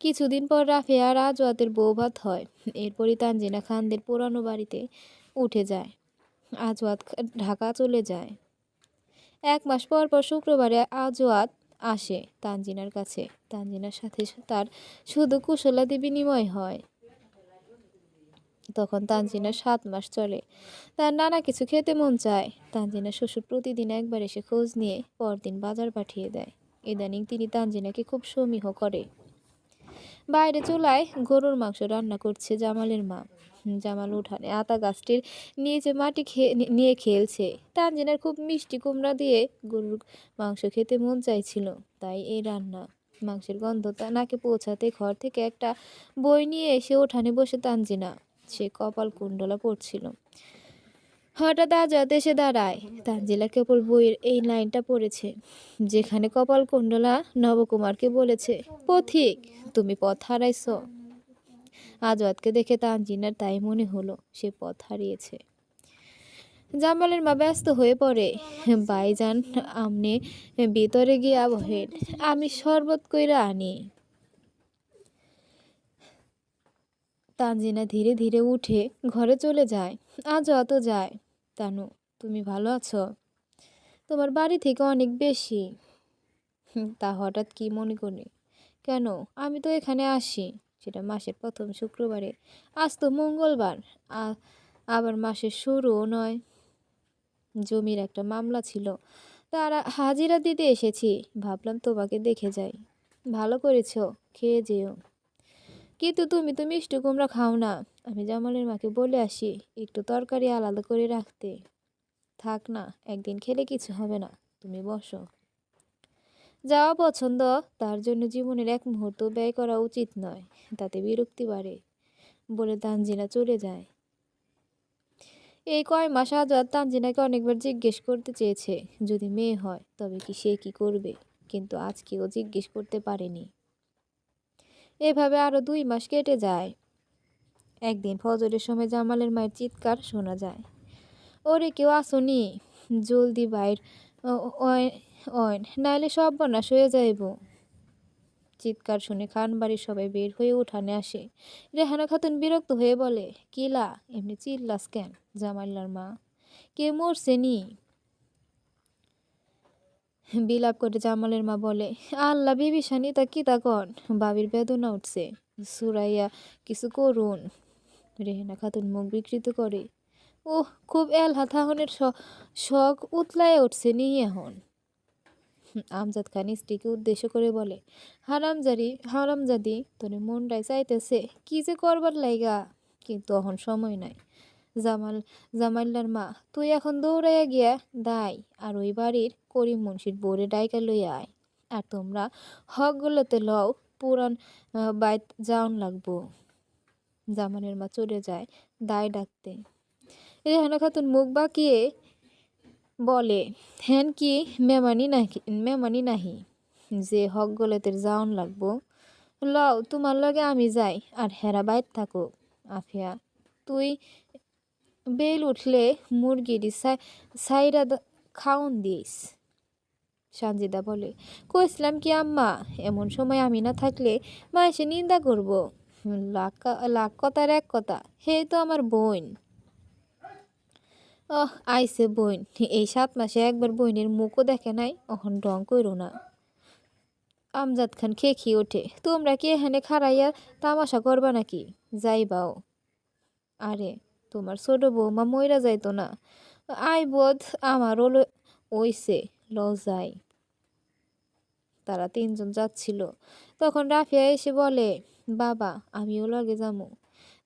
কিছুদিন পর রাফিয়া আর আজওয়াতের বৌভাত হয়। এরপরই তানজিনা খানদের পুরানো বাড়িতে উঠে যায়। আজওয়াত ঢাকা চলে যায়। 1 মাস পর পর শুক্রবারে আজওয়াত আসে তানজিনার কাছে। তানজিনার সাথে তার শুধু কুশলাদি বিনিময় হয়। তখন তানজিনার 7 মাস চলে। তার নানা কিছু খেতে মন চায়। তানজিনার শ্বশুর প্রতিদিন একবার এসে খোঁজ নিয়ে পরদিন বাজার পাঠিয়ে দেয়। ইদানিং তিনি তানজিনাকে খুব সমীহ করে। বাইরে চুলায় গরুর মাংস রান্না করছে জামালের মা। জামাল উঠানে আতা গাছটির নিচে মাটি নিয়ে খেলছে। তানজিনার খুব মিষ্টি কুমড়া দিয়ে গরুর মাংস খেতে মন চাইছিল, তাই এই রান্না। মাংসের গন্ধ নাকে পৌঁছাতে ঘর থেকে একটা বই নিয়ে এসে উঠানে বসে তানজিনা। সে কপাল কুণ্ডলা পড়ছিল। হঠাৎ আজাদ এসে দাঁড়ায়। তানজিলা কেবল বইয়ের এই লাইনটা পড়েছে, যেখানে কপাল কুণ্ডলা নবকুমারকে বলেছে, পথিক তুমি পথ হারাইছ। আজাদকে দেখে তানজিনার তাই মনে হলো সে পথ হারিয়েছে। জামালের মা ব্যস্ত হয়ে পড়ে, ভাইজান আমনে ভিতরে গিয়া বহেন, আমি শরবত কইরা আনি। তানজিনা ধীরে ধীরে উঠে ঘরে চলে যায়। আজও যায়। তানু তুমি ভালো আছো? তোমার বাড়ি থেকে অনেক বেশি। তা হঠাৎ কি মনে করে? কেন? আমি তো এখানে আসি, সেটা মাসের প্রথম শুক্রবারে। আজ তো মঙ্গলবার, আবার মাসের শুরুও নয়। জমির একটা মামলা ছিল, তারা হাজিরা দিতে এসেছি। ভাবলাম তোমাকে দেখে যাই। ভালো করেছ, খেয়ে যেও। কিন্তু তুমি তো মিষ্টি কুমড়া খাও না। আমি জামালের মাকে বলে আসি একটু তরকারি আলাদা করে রাখতে। থাক না, একদিন খেলে কিছু হবে না, তুমি বসো। যাওয়া পছন্দ, তার জন্য জীবনের এক মুহূর্ত ব্যয় করা উচিত নয়, তাতে বিরক্তি বাড়ে বলে তানজিনা চলে যায়। এই কয় মাস আজাদ তানজিনাকে অনেকবার জিজ্ঞেস করতে চেয়েছে, যদি মেয়ে হয় তবে কি সে কি করবে, কিন্তু আজকেও জিজ্ঞেস করতে পারেনি। এভাবে আরো 2 মাস কেটে যায়। একদিন ফজরের সময় জামালের মায়ের চিৎকার শোনা যায়, ওরে কেউ আসনি, জলদি বাইর নাইলে সর্বনাশ হয়ে যাইব। চিৎকার শুনে খানবাড়ির সবাই বের হয়ে উঠানে আসে। রেহানা খাতুন বিরক্ত হয়ে বলে, কিলা এমনি চিল্লাস কেন? জামাইলার মা, কে মরছে নি? বিলাপ করে জামালের মা বলে, আল্লাহ বিভীষণী তা কি তা কন, বাবির বেদনা উঠছে, সুরাইয়া কিছু করুন। রেহানা খাতুন মুখ বিকৃত করে, ওহ খুব এলহা থাহনের শখ উতলায় উঠছে নি এখন। আমজাদ খান স্ত্রীকে উদ্দেশ্য করে বলে, হারামজাদি তোর মনটাই চাইতেছে কি যে করবার লাইগা, কিন্তু এখন সময় নাই। জামাইল্লার মা, তুই এখন দৌড়াইয়া গিয়া দাই আর ওই বাড়ির করিম মুন্সির বোরে ডাইকা লইয়া আয়, আর তোমরা হকগুলোতে লও, পুরান বাইত যাওন লাগবো। জামানের মা চলে যায় দায় ডাকতে। রেহানা খাতুন মুখ বাঁকিয়ে বলে, হ্যান কি মেমানি নাহি যে হক গলেতের যাওন লাগবো? লও তোমার লগে আমি যাই, আর হেরা বাইত থাকো। আফিয়া তুই বেল উঠলে মুরগির সাইরা খাওন দিস। সানজিদা বলে, কইসলাম কি আম্মা, এমন সময় আমি না থাকলে মা এসে নিন্দা করবো। লাখ কথার এক কথা, হে তো আমার বোন। আইসে বইন, এই 7 মাসে একবার বইনের মুখও দেখে নাই, অহন ঢং কইরো না। আমজাদ খান খেয়ে ওঠে, তোমরা কি এখানে খাড়াইয়া তামাশা করবা নাকি? যাইবাও। আরে তোমার ছোট বৌমা মইরা যাইতো না, আই বোধ আমারও ওইসে লজাই। তারা 3 জন যাচ্ছিল, তখন রাফিয়া এসে বলে, বাবা আমিও লগে যামু,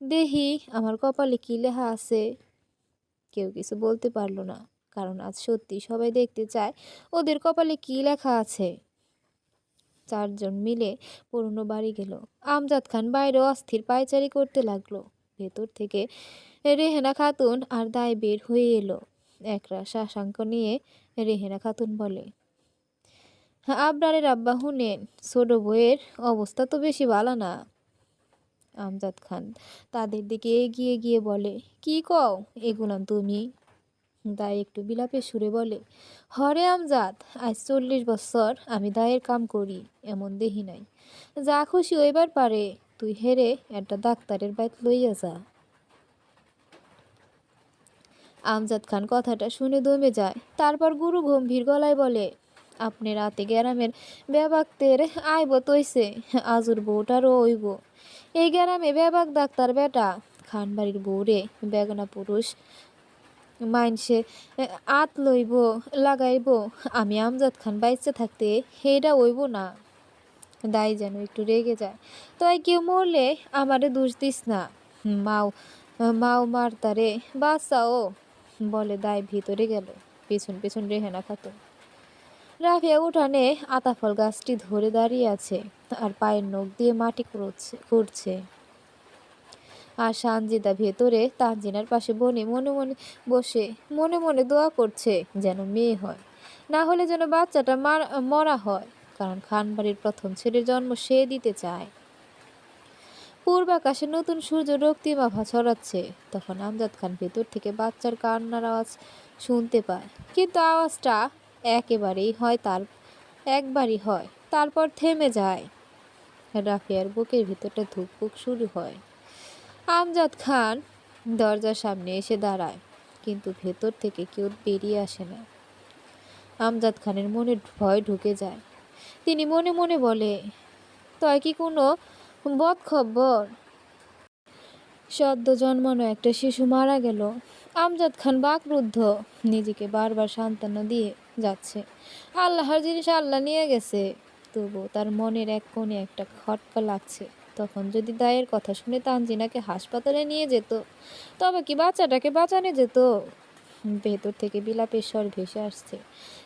দেহি আমার কপালে কি লেখা আছে। কেউ কিছু বলতে পারল না, কারণ আজ সত্যি সবাই দেখতে চায় ওদের কপালে কি লেখা আছে। 4 জন মিলে পুরনো বাড়ি গেল। আমজাদ খান বাইরে অস্থির পায়চারি করতে লাগলো। ভেতর থেকে রেহেনা খাতুন আর দায় বের হয়ে এলো। একরা শাসাঙ্ক নিয়ে রেহেনা খাতুন বলে, আবরারের আব্বা হুনেন ছোট বউয়ের অবস্থা তো বেশি ভালো না। আমজাদ খান তাদের দিকে এগিয়ে গিয়ে বলে, কি কও এগুলাম তুমি? দায় একটু বিলাপের সুরে বলে, হরে আমজাদ, আজ 40 বছর আমি দায়ের কাম করি, এমন দেহি নাই। যা খুশি হইবার পারে, তুই হেরে একটা ডাক্তারের বাইত লইয়া যা। আমজাদ খান কথাটা শুনে দমে যায়। তারপর গুরু গম্ভীর গলায় বলে, আপনি রাতে গ্যারামের বেবাকতের আইব তৈছে, আজুর বউটারও ওইব। এই গ্যারামে বেবাক ডাক্তার বেটা, খানবাড়ির বউরে বেগনা পুরুষ মাইনসে আত লইব লাগাইব, আমি আমজাদ খান বাইচে থাকতে হেডা ওইব না। দাই যেন একটু রেগে যায়। তাই কেউ মরলে আমারে দোষ দিস না, মাও মাও মারতারে বাচ্চাও, বলে দায় ভিতরে গেল। পেছন পেছন রেহেনা খাতুন। রাফিয়া উঠানে আতাফল গাছটি ধরে দাঁড়িয়ে আছে আর পায়ের নখ দিয়ে মাটি খুঁড়ছে। আর সানজিদা ভেতরে তানজিনার পাশে বনে মনে মনে বসে মনে মনে দোয়া করছে যেন মেয়ে হয়, না হলে যেন বাচ্চাটা মরা হয়, কারণ খানবাড়ির প্রথম ছেলের জন্ম সে দিতে চায়। পূর্বাকাশে নতুন সূর্য রক্তিম আভা ছড়াচ্ছে। তখন আমজাদ খান ভেতর থেকে বাচ্চার কান্নার আওয়াজ শুনতে পায়, কিন্তু আওয়াজটা একবারই হয়, তারপর থেমে যায়। রাফিয়ার বুকের ভিতরটা ধুকপুক শুরু হয়। আমজাদ খান দরজার সামনে এসে দাঁড়ায়, কিন্তু ভেতর থেকে কেউ বেরিয়ে আসে না। আমজাদ খানের মনে ভয় ঢুকে যায়। তিনি মনে মনে বলে, তয় কি কোনো বদ খবর? সদ্য জন্মানো একটা শিশু মারা গেল। আমজাদ খান বাকরুদ্ধ, নিজেকে বারবার সান্ত্বনা দিয়ে যাচ্ছে, আল্লাহর জিনিস আল্লাহ নিয়ে গেছে। তবু তার মনের এক কোণে একটা খটকা লাগছে, তখন যদি দায়ের কথা শুনে তানজিনাকে হাসপাতালে নিয়ে যেত, তবে কি বাচ্চাটাকে বাঁচানো যেত? ভেতর থেকে বিলাপের স্বর ভেসে আসছে।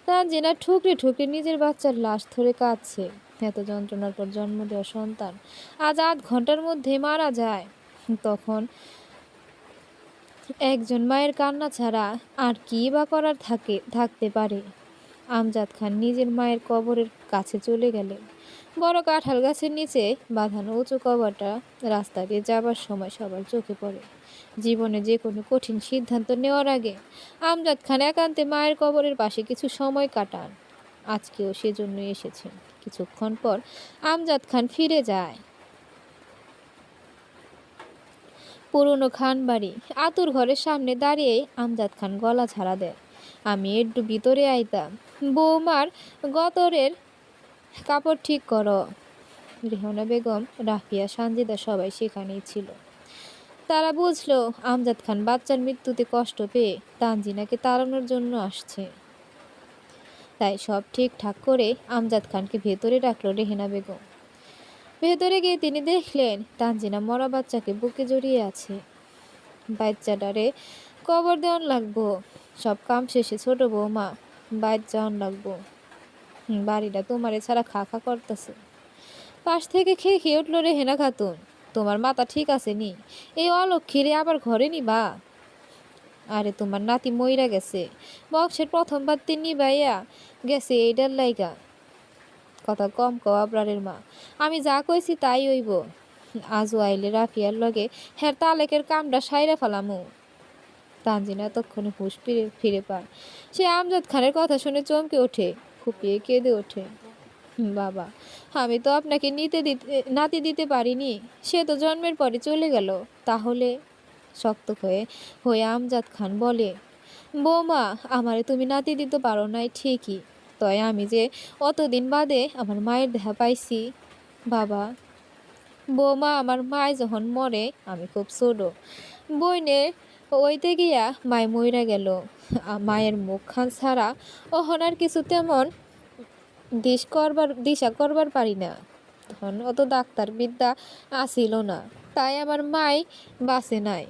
তানজিনা ঠুকরে ঠুকরে নিজের বাচ্চার লাশ ধরে কাঁদছে। এত যন্ত্রণার পর জন্ম দেওয়া সন্তান আজ 8 ঘন্টার মধ্যে মারা যায়। তখন একজন মায়ের কান্না ছাড়া আর কি বা করার থাকতে পারে? আমজাদ খান নিজের মায়ের কবরের কাছে চলে গেলেন। বড় কাঁঠাল গাছের নিচে বাঁধানো উঁচু কবরটা রাস্তা দিয়ে যাবার সময় সবার চোখে পড়ে। জীবনে যে কোনো কঠিন সিদ্ধান্ত নেওয়ার আগে আমজাদ খান একান্তে মায়ের কবরের পাশে কিছু সময় কাটান। আজকেও সেজন্যই এসেছেন। কিছুক্ষণ পর আমজাদ খান ফিরে যায়। পুরনো খান বাড়ি আতুর ঘরের সামনে দাঁড়িয়ে আমজাদ খান গলা ছাড়া দেয়, আমি একটু ভিতরে আইতাম, বৌমার গতরের কাপড় ঠিক করো। রেহনা বেগম, রাফিয়া, সানজিদা সবাই সেখানেই ছিল। তারা বুঝলো আমজাদ খান বাচ্চার মৃত্যুতে কষ্ট পেয়ে তানজিনাকে তাড়ানোর জন্য আসছে। তাই সব ঠিকঠাক করে আমজাদ খানকে ভেতরে ডাকলো রেহেনা বেগম। ভেতরে গিয়ে তিনি দেখলেন তানজিনা মরা বাচ্চাকে বুকে জড়িয়ে আছে। বাচ্চাটারে কবর দেওয়ান লাগবো, সব কাম শেষে ছোট বৌমা বাইর যাওয়ান লাগবো, বাড়িটা তোমারে ছাড়া খা খা করতেছে। পাশ থেকে খেয়ে খেয়ে উঠলো রেহেনা খাতুন, তোমার মাথা ঠিক আছে নি? এই অলক্ষীরে আবার ঘরে নিবা? আরে তোমার নাতি মইরা গেছে, বক্সের প্রথম বাতি নিবাইয়া গেছে এইটার লাইগা। কথা কম কও আবরারের মা, আমি যা কইছি তাই হইব। আজও আইলে রাফিয়ার লগে হ্যার তালেকের কামটা সাইরা ফেলামু। তানজিনা তক্ষণে হুঁশ ফিরে পায়। সে আমজাদ খানের কথা শুনে চমকে ওঠে, ফুপিয়ে কেঁদে ওঠে। বাবা, আমি তো আপনাকে নাতি দিতে পারিনি, সে তো জন্মের পরে চলে গেল। তাহলে? শক্ত হয়ে হয়ে আমজাদ খান বলে, বৌমা, আমারে তুমি নাতি দিতে পারো নাই ঠিকই, তয় আমি যে অতদিন বাদে আমার মায়ের দেখা পাইছি। বাবা, বৌমা, আমার মায় যখন মরে আমি খুব ছোট, বইনে ওইতে গিয়া মায় মইরা গেল। মায়ের মুখখান ছাড়া ওহন আর কিছু তেমন দিশা করবার পারি না। তখন অত ডাক্তার বিদ্যা আসিল না, তাই আমার মাই বাঁচে নাই।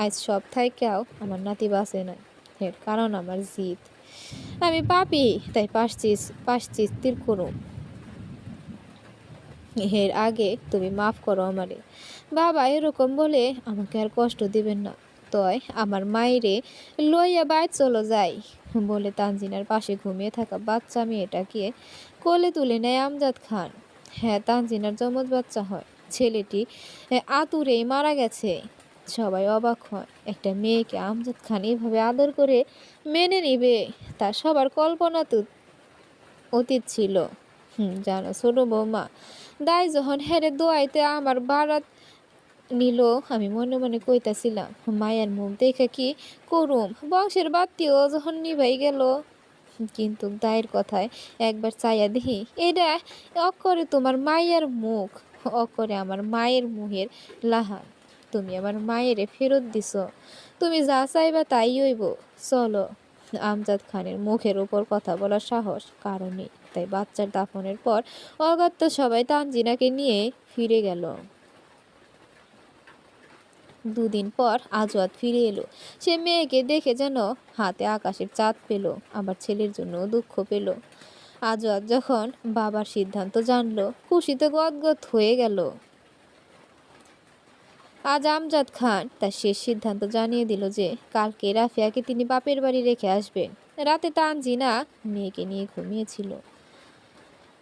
আজ সব থাইকাও আমার নাতি বাঁচে নাই, এর কারণ আমার জিদ। আমি পাপি, তাই পাশ্চিস্তির করো। এর আগে তুমি মাফ করো আমারে। বাবা, এরকম বলে আমাকে আর কষ্ট দিবেন না, তয় আমার মায়েরে লইয়া বাইর চলো যাই, বলে তানজিনার পাশে ঘুমিয়ে থাকা বাচ্চা মেয়েটাকে কোলে তুলে নেয় আমজাদ খান। হ্যাঁ, তানজিনার যমজ বাচ্চা হয়। ছেলেটি আতুরেই মারা গেছে। সবাই অবাক হয়। একটা মেয়েকে আমজাদ খান এভাবে আদর করে মেনে নিবে, তা সবার কল্পনা তো অতীত ছিল। জানো ছোট বৌমা, দাই যখন হেরে দোয়াইতে আমার বারাত নিল, আমি মনে মনে কইতাছিলাম মায়ের মুখ দেখে কি করুম, বংশের বাতিও যখন নিভাই গেল। কিন্তু দায়ের কথায় একবার চাইয়া দেখি, এটা অক্ষরে তোমার মায়ের মুখ, অক্ষরে আমার মায়ের মুহের লাহান। তুমি আমার মায়েরে ফেরত দিছ, তুমি যা চাইবা তাই হইব। চলো। আমজাদ খানের মুখের উপর কথা বলার সাহস কারণে, তাই বাচ্চার দাফনের পর অগত্য সবাই তানজিনাকে নিয়ে ফিরে গেল। দুদিন পর আজওয়াত ফিরে এলো। সে মেয়েকে দেখে যেন হাতে আকাশের চাঁদ পেল, আবার ছেলের জন্য দুঃখ পেল। আজওয়াত যখন বাবার সিদ্ধান্ত জানলো, খুশিতে গদগদ হয়ে গেল। আজ আমজাদ খান তার শেষ সিদ্ধান্ত জানিয়ে দিল যে কালকে রাফিয়াকে তিনি বাপের বাড়ি রেখে আসবেন। রাতে তানজিনা মেয়েকে নিয়ে ঘুমিয়েছিল।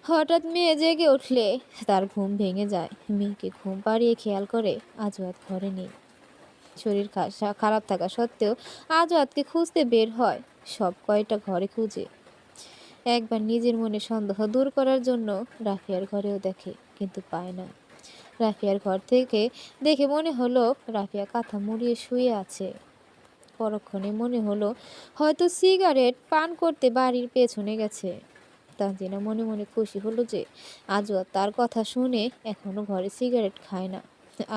হঠাৎ মেয়ে জেগে উঠলে তার ঘুম ভেঙে যায়। মেয়েকে ঘুম পাড়িয়ে খেয়াল করে আজওয়াত ঘরে নেই। শরীর খারাপ থাকা সত্ত্বেও আজওয়াতকে খুঁজতে বের হয়, সব কয়টা ঘরে খুঁজে। একবার নিজের মনে সন্দেহ দূর করার জন্য রাফিয়ার ঘরেও দেখে, কিন্তু পায় না। রাফিয়ার ঘর থেকে দেখে মনে হলো রাফিয়া কাঁথা মুড়িয়ে শুয়ে আছে। পরক্ষণে মনে হলো হয়তো সিগারেট পান করতে বাড়ির পেছনে গেছে। তানজিনা মনে মনে খুশি হলো যে আজওয়াত তার কথা শুনে এখনো ঘরে সিগারেট খায় না।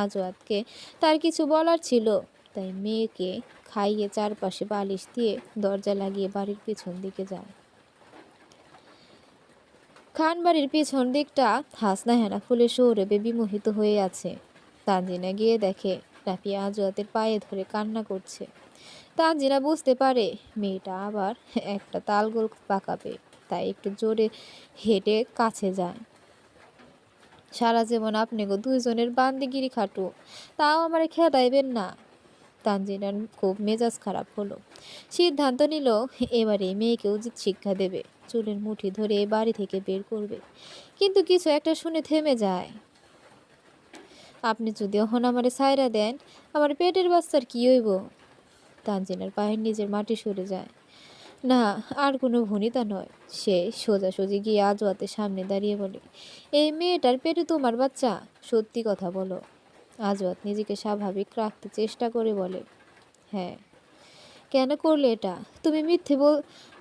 আজওয়াতকে তার কিছু বলার ছিল, তাই মেয়েকে খাইয়ে চারপাশে বালিশ দিয়ে দরজা লাগিয়ে বাড়ির পিছন দিকে যায়। খান বাড়ির পিছন দিকটা হাসনা হেনা ফুলে সৌরভে বিমোহিত হয়ে আছে। তানজিনা গিয়ে দেখে রাফিয়া আজওয়াতের পায়ে ধরে কান্না করছে। তানজিনা বুঝতে পারে মেয়েটা আবার একটা তালগোল পাকাবে, তাই একটু জোরে হেঁটে কাছে যায়। সারা জীবন আপনি গো দুইজনের বান্দিগিরি খাটু, তাও আমারে খেদাইবেন না। তানজিনার খুব মেজাজ খারাপ হলো। সিদ্ধান্ত নিল এবারে মেয়েকে উচিত শিক্ষা দেবে, চুলের মুঠি ধরে বাড়ি থেকে বের করবে। কিন্তু কিছু একটা শুনে থেমে যায়। আপনি যদি এখন আমারে সায়রা দেন, আমার পেটের বাচ্চার কি হইব? তানজিনার পায়ের নিজের মাটি সরে যায়। না, আর কোনো ভনিতা নয়। সে সোজাসুজি গিয়ে আজওয়াতের সামনে দাঁড়িয়ে বলে, এই মেয়েটার পেটে তোমার বাচ্চা? সত্যি কথা বলো। আজওয়াত নিজেকে স্বাভাবিক রাখতে চেষ্টা করে বলে, হ্যাঁ। কেন করলে এটা? তুমি মিথ্যে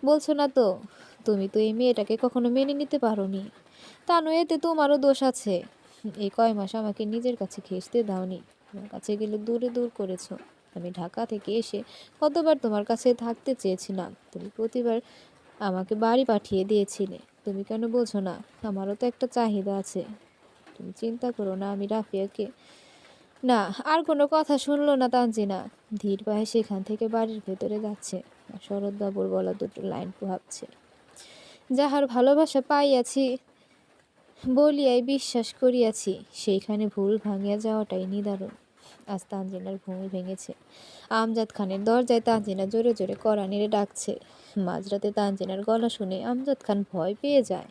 বলছো না তো? তুমি তো এই মেয়েটাকে কখনো মেনে নিতে পারোনি। তা নয়, এতে তোমারও দোষ আছে। এই কয় মাস আমাকে নিজের কাছে ঘেঁষতে দাওনি, আমার কাছে গেলে দূরে দূর করেছো। আমি ঢাকা থেকে এসে কতবার তোমার কাছে থাকতে চেয়েছিলাম, তুমি প্রতিবার আমাকে বাড়ি পাঠিয়ে দিয়েছিলে। তুমি কেন বোঝো না আমারও তো একটা চাহিদা আছে? তুমি চিন্তা করো না, আমি রাফিয়াকে। না, আর কোনো কথা শুনলো না তানজিনা। ধীর পায়ে সেখান থেকে বাড়ির ভেতরে যাচ্ছে। শরৎবাবুর বলা দুটো লাইন ভাবছে, যাহার ভালোবাসা পাইয়াছি বলিয়াই বিশ্বাস করিয়াছি, সেইখানে ভুল ভাঙিয়া যাওয়াটাই নিদারুণ। আজ তানজিনার ঘুম ভেঙেছে। আমজাদ খানের দরজায় তানজিনা জোরে জোরে কড়া নেড়ে ডাকছে। মাঝরাতে তানজিনার গলা শুনে আমজাদ খান ভয় পেয়ে যায়।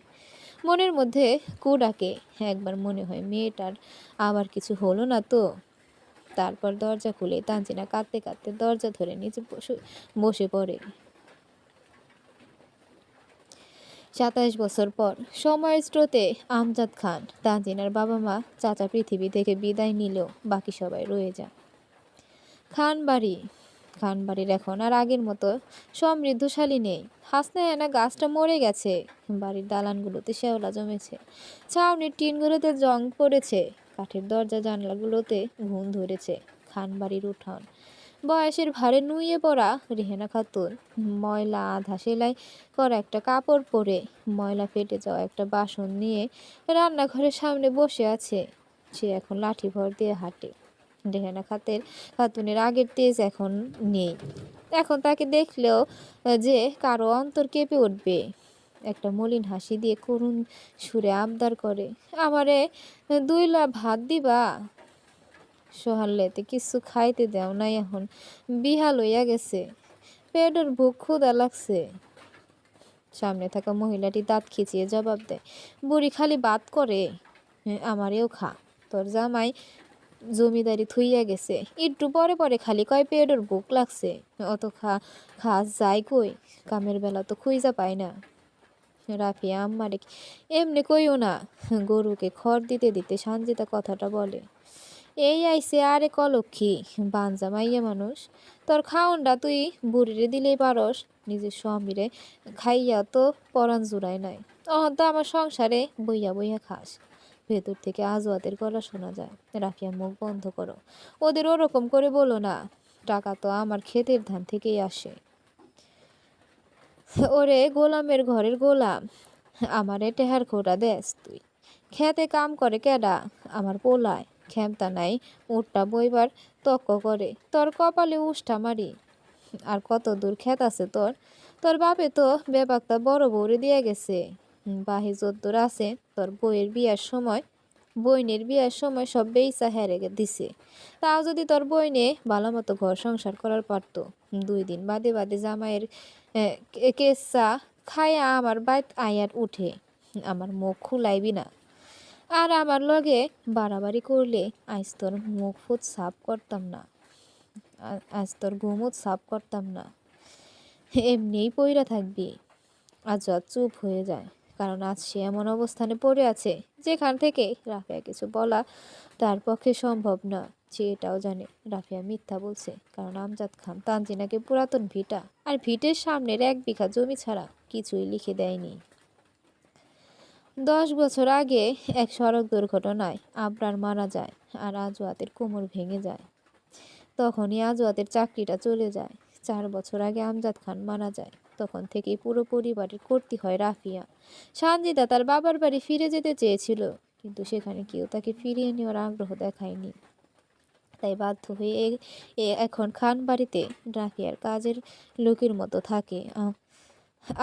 মনের মধ্যে কু ডাকে, একবার মনে হয় মেয়েটার আবার কিছু হলো না তো। তারপর দরজা খুলে তানজিনা কাঁদতে কাঁদতে দরজা ধরে নিচে বসে পড়ে। ২৭ বছর পর সময়ের স্রোতে আমজাদ খান, তানজিনার বাবা মা, চাচা পৃথিবী থেকে বিদায় নিলেও বাকি সবাই রয়ে যায়। খানবাড়ির এখন আর আগের মতো সমৃদ্ধশালী নেই। হাসনা হেনা গাছটা মরে গেছে। বাড়ির দালানগুলোতে শেওলা জমেছে, ছাউনির টিনগুলোতে জং পড়েছে, কাঠের দরজা জানলাগুলোতে ঘুণ ধরেছে। খানবাড়ির উঠান বয়সের ভারে নুয়ে পড়া রেহেনা খাতুন ময়লা আধা সেলাই করা একটা কাপড় পরে ময়লা ফেটে যাওয়া একটা বাসন নিয়ে রান্নাঘরের সামনে বসে আছে। সে এখন লাঠি ভর দিয়ে হাঁটে। রেহেনা খাতুনের আগের তেজ এখন নেই। এখন তাকে দেখলেও যে কারো অন্তর কেঁপে উঠবে। একটা মলিন হাসি দিয়ে করুণ সুরে আবদার করে, আমারে 2 লা ভাত দিবা? সোহাল্লেতে কিছু খাইতে দেও নাই, এখন বিহা লইয়া গেছে, পেটের ভুক ক্ষুধা লাগছে। সামনে থাকা মহিলাটি দাঁত খিচিয়ে জবাব দেয়, বুড়ি খালি বাত করে, আমারেও খা। তোর জামাই জমিদারি থুইয়া গেছে, একটু পরে পরে খালি কয় পেটের বুক লাগছে, অত খাস যায় কই, কামের বেলা তো খুঁজা পায় না। রাফিয়া আম্মারে এমনি কইও না, গরুকে খড় দিতে দিতে সানজিদা কথাটা বলে। এই আইসে আরে কলক্ষী, বাঞ্জা মাইয়া মানুষ, তোর খাওনটা তুই বুড়িরে দিলেই পারস, নিজের স্বামীরে খাইয়া তো পরাণ জুড়ায় নাই, তখন তো আমার সংসারে বইয়া বইয়া খাস। ভেতর থেকে আজওয়াতের গলা শোনা যায়, রাফিয়া মুখ বন্ধ করো, ওদের ওরকম করে বলো না, টাকা তো আমার ক্ষেতের ধান থেকেই আসে। ওরে গোলামের ঘরের গোলাম, আমারে টেহার খোটা দেস তুই, খেতে কাম করে কেডা, আমার পোলায় খেমতা নাই, উঠটা বইবার তক্ক করে, তোর কপালে উষ্ঠা মারি। আর কত দূর ক্ষেত আছে তোর, তোর বাপে তো বেপাকটা বড় বউরে দিয়ে গেছে, বাহি যদ্দূর আছে তোর বইনের বিয়ার সময় সব বেইসা হেরে দিছে, তাও যদি তোর বইনে ভালো মতো ঘর সংসার করার পারতো, 2 দিন বাদে বাদে জামাইয়ের কেসা খায়া আমার বাইত আয়ার উঠে, আমার মুখ খুলাইবি না। আর আমার লগে বাড়াবাড়ি করলে আজ তোর মুখ ফুট সাফ করতাম না, আজ তোর ঘুমুত সাফ করতাম না, এমনিই পইরা থাকবি। আজ চুপ হয়ে যায়, কারণ আজ সে এমন অবস্থানে পড়ে আছে যেখান থেকে রাফিয়া কিছু বলা তার পক্ষে সম্ভব না। সে এটাও জানে রাফিয়া মিথ্যা বলছে, কারণ আমজাদ খান তানজিনাকে পুরাতন ভিটা আর ভিটের সামনের 1 বিঘা জমি ছাড়া কিছুই লিখে দেয়নি। 10 বছর আগে এক সড়ক দুর্ঘটনায় আবরার মারা যায় আর আজওয়াতের কোমর ভেঙে যায়। তখনই আজওয়াতের চাকরিটা চলে যায়। 4 বছর আগে আমজাদ খান মারা যায়, তখন থেকেই পুরো পরিবারের করতে হয় রাফিয়া। সানজিদা তার বাবার বাড়ি ফিরে যেতে চেয়েছিল, কিন্তু সেখানে কেউ তাকে ফিরিয়ে নেওয়ার আগ্রহ দেখায়নি। তাই বাধ্য হয়ে এখন খান বাড়িতে রাফিয়ার কাজের লোকের মতো থাকে।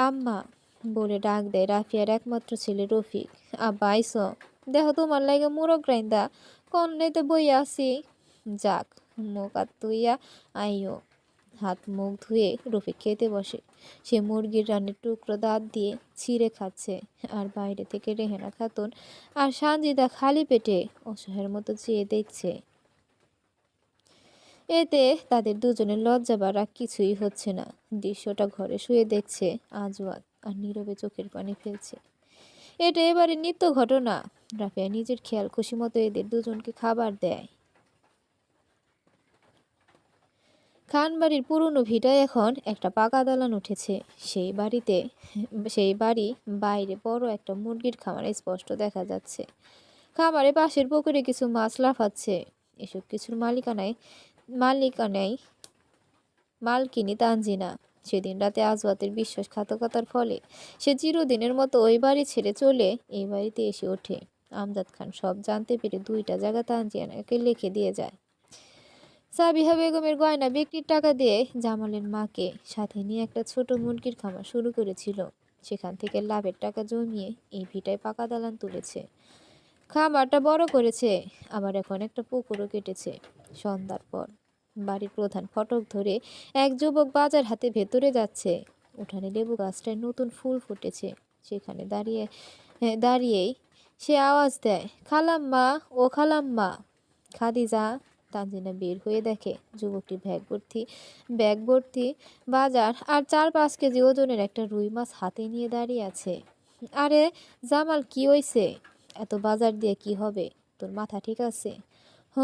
আম্মা বলে ডাক দেয় রাফিয়ার একমাত্র ছেলে রফিক। আব্বা আইস, দেখো তোমার লাগে মোরগ গ্রাইন্দা কন্যাতে বইয়া আছি, যাক মুখ হাত ধুইয়া আইও। হাত মুখ ধুয়ে রফিক খেতে বসে। সে মুরগির রানের টুকরো দাঁত দিয়ে ছিঁড়ে খাচ্ছে, আর বাইরে থেকে রেহেনা খাতুন আর সানজিদা খালি পেটে অসহায়ের মতো চেয়ে দেখছে। এতে তাদের দুজনের লজ্জা বা রাগ কিছুই হচ্ছে না। দৃশ্যটা ঘরে শুয়ে দেখছে আজওয়াত, আর নীরবে চোখের পানি ফেলছে। এটা এবারে নিত্য ঘটনা। রাফিয়া নিজের খেয়াল খুশি মতো এদের দুজনকে খাবার দেয়। খান বাড়ির পুরনো ভিটায় এখন একটা পাকা দালান উঠেছে। সেই বাড়ি বাইরে বড় একটা মুরগির খামার স্পষ্ট দেখা যাচ্ছে। খামারে পাশের পুকুরে কিছু মাছ লাফাচ্ছে। এসব কিছুর মালকিনি তানজিনা। সেদিন রাতে আজওয়াতের বিশ্বাসঘাতকতার ফলে সে চিরদিনের মতো ওই বাড়ি ছেড়ে চলে এই বাড়িতে এসে ওঠে। আমজাদ খান সব জানতে পেরে 2টা জায়গা তানজিনাকে লিখে দিয়ে যায়। সাবিহা বেগমের গয়না বিক্রির টাকা দিয়ে জামালের মাকে সাথে নিয়ে একটা ছোট মুরগির খামার শুরু করেছিল। সেখান থেকে লাভের টাকা জমিয়ে এই ভিটায় পাকা দালান তুলেছে। খামারটা বড় করেছে, আবার এখন একটা পুকুরও কেটেছে। সন্ধ্যার পর বাড়ির প্রধান ফটক ধরে এক যুবক বাজার হাতে ভেতরে যাচ্ছে। উঠানে লেবু গাছটায় নতুন ফুল ফুটেছে। সেখানে দাঁড়িয়েই সে আওয়াজ দেয়, খালাম্মা, ও খালাম্মা। খাদিজা। তানজিনা বের হয়ে দেখে যুবকটি ব্যাগ ভর্তি বাজার আর 4-5 কেজি ওজনের একটা রুই মাছ হাতে নিয়ে দাঁড়িয়ে আছে। আরে জামাল, কি হইছে? এত বাজার দিয়ে কি হবে? তোর মাথা ঠিক আছে? হ,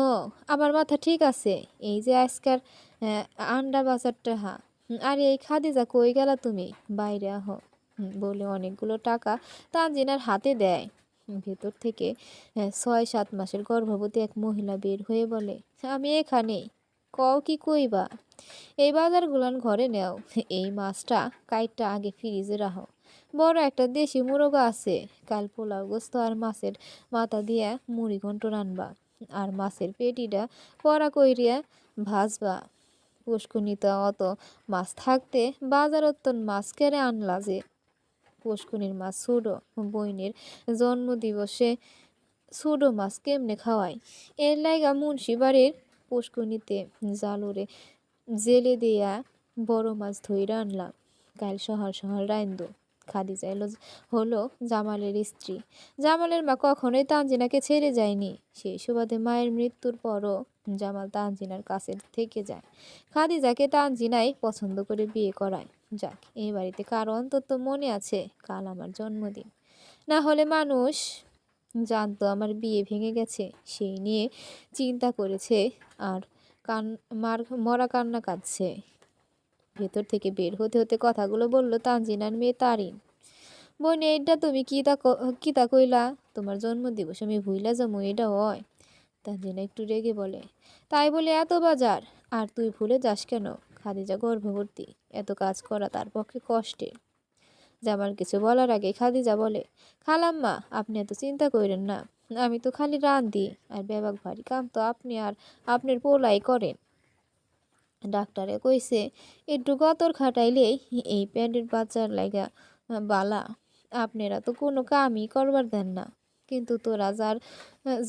আমার মাথা ঠিক আছে। এই যে আজকার আন্ডা বাজারটা। হা, আরে এই খাদিজা, কই গেলা তুমি? বাইরে আহো। বলে অনেকগুলো টাকা তানজিনার হাতে দেয়। ভেতর থেকে 6-7 মাসের গর্ভবতী এক মহিলা বের হয়ে বলে, আমি এখানে। কও কি কইবা? এই বাজারগুলান ঘরে নেও। এই মাছটা কাইটটা আগে ফ্রিজে রাখো। বড় একটা দেশি মুরগা আছে, কাল পোলাও গোস্ত আর মাছের মাথা দিয়া মুড়ি ঘন্ট রানবা, আর মাছের পেটিটা কড়া কইরিয়া ভাজবা। পুষ্কুনিতে অত মাছ থাকতে বাজারত মাছ কেড়ে আনলা যে? পুষ্কুনির মাছ ছুডো, বইনের জন্মদিবসে ছুডো মাছ কেমনে খাওয়ায়? এর লাইগা মুন্সি বাড়ির পুষ্কুনিতে জেলে দিয়া বড় মাছ ধইরা আনলাম। কাল সহাল সহাল রাইন্দো। খাদিজা হলো জামালের স্ত্রী। জামালের মা কখনোই তানজিনাকে ছেড়ে যায়নি। সেই সুবাদে মায়ের মৃত্যুর পরও জামাল তানজিনার কাছে থেকে যায়। খাদিজাকে তানজিনাই পছন্দ করে বিয়ে করায়। যাক, এই বাড়িতে কারো অন্তত মনে আছে কাল আমার জন্মদিন। না হলে মানুষ জানতো আমার বিয়ে ভেঙে গেছে, সেই নিয়ে চিন্তা করেছে আর মরা কান্না কাঁদছে। ভেতর থেকে বের হতে হতে কথাগুলো বলল তানজিনার মেয়ে তারিন। বোনে, এটা তুমি কিতা কইলা? তোমার জন্মদিবস আমি ভুইলা যাবো এটা হয়? তানজিনা একটু রেগে বলে। তাই বলে এত বাজার? আর তুই ভুলে যাস কেন? খাদিজা গর্ভবতী, এত কাজ করা তার পক্ষে কষ্টের। জামাল কিছু বলার আগে খাদিজা বলে, খালাম্মা আপনি এত চিন্তা করেন না, আমি তো খালি রান্ধি, আর বেবাক ভারী কাম তো আপনি আর আপনার পোলাই করেন। ডাক্তারে কইছে একটু গতর খাটাইলেই এই প্যাডের বাচ্চার লাগা বালা। আপনারা তো কোনো কামই করবার দেন না, কিন্তু তোরা যার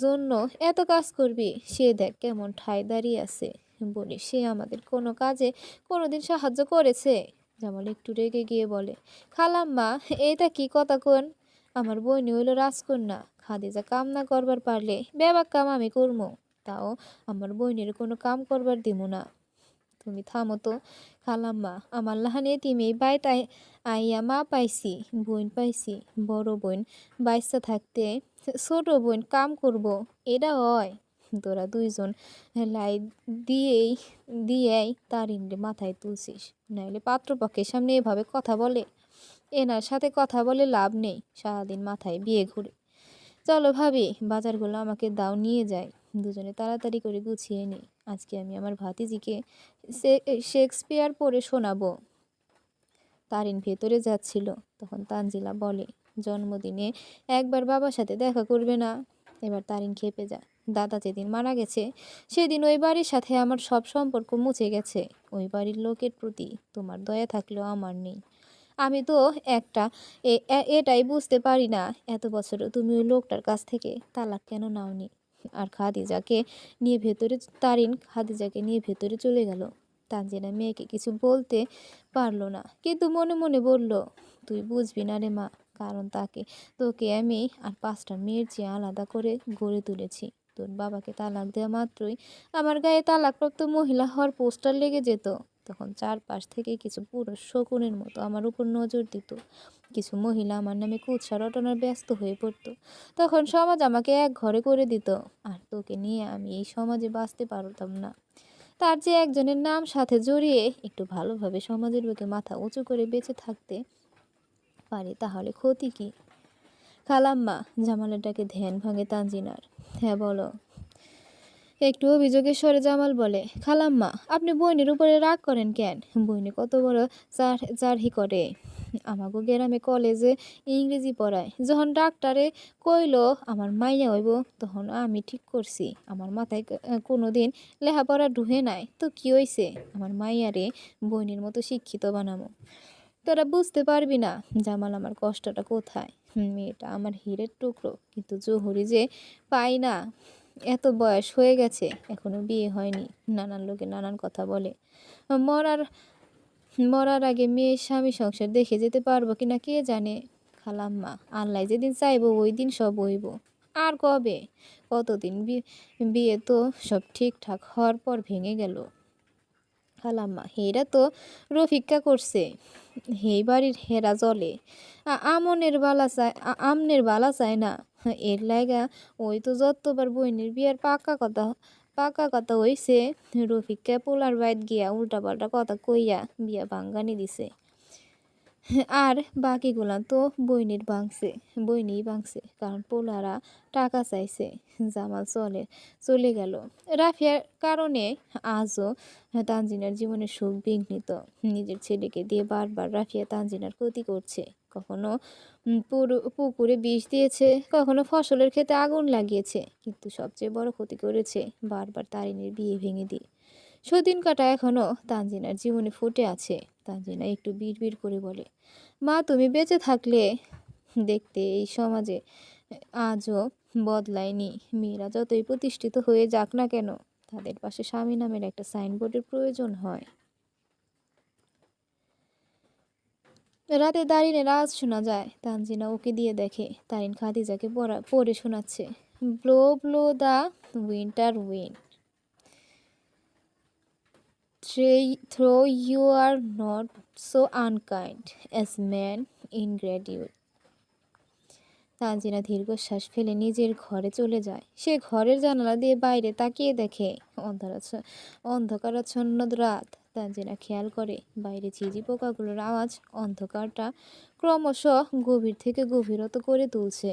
জন্য এত কাজ করবি সে দেখ কেমন ঠায় দাঁড়িয়ে আছে। বলি, সে আমাদের কোনো কাজে কোনোদিন সাহায্য করেছে? জামাল একটু রেগে গিয়ে বলে, খালাম্মা এটা কি কথা কোন? আমার বোন হইল রাজকন্যা, খাদিজা কাম না করবার পারলে বেবাক কাম আমি করবো, তাও আমার বোনের কোনো কাম করবার দিব না। তুমি থামো তো খালাম্মা, আমার লাহানে তুমি বাইটাই আইয়া মা পাইছি, বোন পাইছি, বড় বোন বাইসা থাকতে ছোট বোন কাম করব, এটা হয়? তোরা দুইজন লাই দিয়েই তারিনরে মাথায় তুলছিস, নাইলে পাত্রপক্ষের সামনে এভাবে কথা বলে? এনার সাথে কথা বলে লাভ নেই, সারাদিন মাথায় বিয়ে ঘুরে। চলো ভাবি, বাজারগুলো আমাকে দাও, নিয়ে যায়। দুজনে তাড়াতাড়ি করে গুছিয়ে নিই, আজকে আমি আমার ভাতিজিকে শেক্সপিয়ার পড়ে শোনাবো। তারিন ভেতরে যাচ্ছিল, তখন তানজিলা বলে, জন্মদিনে একবার বাবার সাথে দেখা করবে না? এবার তারিন খেপে যায়। দাদা যেদিন মারা গেছে সেদিন ওই বাড়ির সাথে আমার সব সম্পর্ক মুছে গেছে। ওই বাড়ির লোকের প্রতি তোমার দয়া থাকলেও আমার নেই। আমি তো এটাই বুঝতে পারি না, এত বছরও তুমি ওই লোকটার কাছ থেকে তালাক কেন নাওনি? আর খাদিজাকে নিয়ে ভেতরে চলে গেল। তানজিনা মেয়েকে কিছু বলতে পারলো না, কিন্তু মনে মনে বলল, তুই বুঝবি না রে মা, কারণ তোকে আমি আর 5টা মেয়ের চেয়ে আলাদা করে গড়ে তুলেছি। তোর বাবাকে তালাক দেওয়া মাত্রই আমার গায়ে তালাকপ্রাপ্ত মহিলা হওয়ার পোস্টার লেগে যেত। তখন চারপাশ থেকে কিছু পুরুষ শকুনের মতো আমার উপর নজর দিত। কিছু মহিলা আমার নামে কুৎসা রটনার ব্যস্ত হয়ে পড়তো। তখন সমাজ আমাকে এক ঘরে করে দিত, আর তোকে নিয়ে আমি এই সমাজে বাঁচতে পারতাম না। তার যে একজনের নাম সাথে জড়িয়ে একটু ভালোভাবে সমাজের বুকে মাথা উঁচু করে বেঁচে থাকতে পারি, তাহলে ক্ষতি কি? খালাম্মা, জামালের ডাকে ধ্যান ভাঙে তানজিনার। হ্যাঁ বলো। একটু অভিযোগের স্বরে জামাল বলে, খালাম্মা আপনি বইনের উপরে রাগ করেন কেন? বইনে কত বড় চারহি করে। আমাগো গ্রামে কলেজে ইংরেজি পড়ায়, যখন ডাক্তারে কইল আমার মাইয়া হইব, তখন আমি ঠিক করছি আমার মাথায় কোনোদিন লেখাপড়া ঢুকে নাই, তো কি হইছে, আমার মাইয়ারে বইনের মতো শিক্ষিত বানামো। তোরা বুঝতে পারবি না জামাল আমার কষ্টটা কোথায়। মেয়েটা আমার হীরের টুকরো, কিন্তু জহুরি যে পাই না। এত বয়স হয়ে গেছে এখনো বিয়ে হয়নি, নানান লোকে নানান কথা বলে। মরার মরার আগে মেয়ের স্বামী সংসার দেখে যেতে পারবো কিনা কে জানে। খালাম্মা, আল্লাহ যেদিন চাইবো ওই দিন সব হইব। আর কবে? কতদিন বিয়ে তো সব ঠিকঠাক হওয়ার পর ভেঙে গেল। খালাম্মা, হেরা তো রফিক্কা করছে, হেই বাড়ির হেরা জলে আমনের বালা চায় না। এর লাইগা ওই তো যতবার বইনের বিয়ার পাকা কথা হইছে, রফিক্কা পোলার বাইত গিয়া উল্টাপাল্টা কথা কইয়া বিয়া ভাঙ্গানি দিছে। আর বাকিগুলা তো বইনেই ভাঙছে, কারণ পোলারা টাকা চাইছে। জামাল চলে গেল। রাফিয়ার কারণে আজও তানজিনার জীবনের সুখ বিঘ্নিত। নিজের ছেলেকে দিয়ে বারবার রাফিয়া তানজিনার ক্ষতি করছে। কখনো পুকুরে বিষ দিয়েছে, কখনো ফসলের ক্ষেতে আগুন লাগিয়েছে, কিন্তু সবচেয়ে বড় ক্ষতি করেছে বারবার তারিনের বিয়ে ভেঙে দিয়ে। সদিন কাটা এখনো তানজিনার জীবনে ফুটে আছে। তানজিনা একটু বিড়বিড় করে বলে, মা তুমি বেঁচে থাকলে দেখতে এই সমাজে আজও বদলায়নি। মেয়েরা যতই প্রতিষ্ঠিত হয়ে যাক না কেন, তাদের পাশে স্বামী নামের একটা সাইনবোর্ডের প্রয়োজন হয়। রাতে দারিনের আওয়াজ শোনা যায়। তানজিনা ওকে দিয়ে দেখে তারিন খাদিজাকে পড়ে শোনাচ্ছে, blow blow the winter wind, through you are not so unkind as men ingratitude. Tanzina দীর্ঘশ্বাস ফেলে নিজের ঘরে চলে যায়। সে ঘরের জানালা দিয়ে বাইরে তাকিয়ে দেখে অন্ধকারাচ্ছন্ন রাত। তানজিনা খেয়াল করে বাইরে ঝিঝি পোকাগুলোর আওয়াজ অন্ধকারটা ক্রমশ গভীর থেকে গভীরতর করে তুলছে।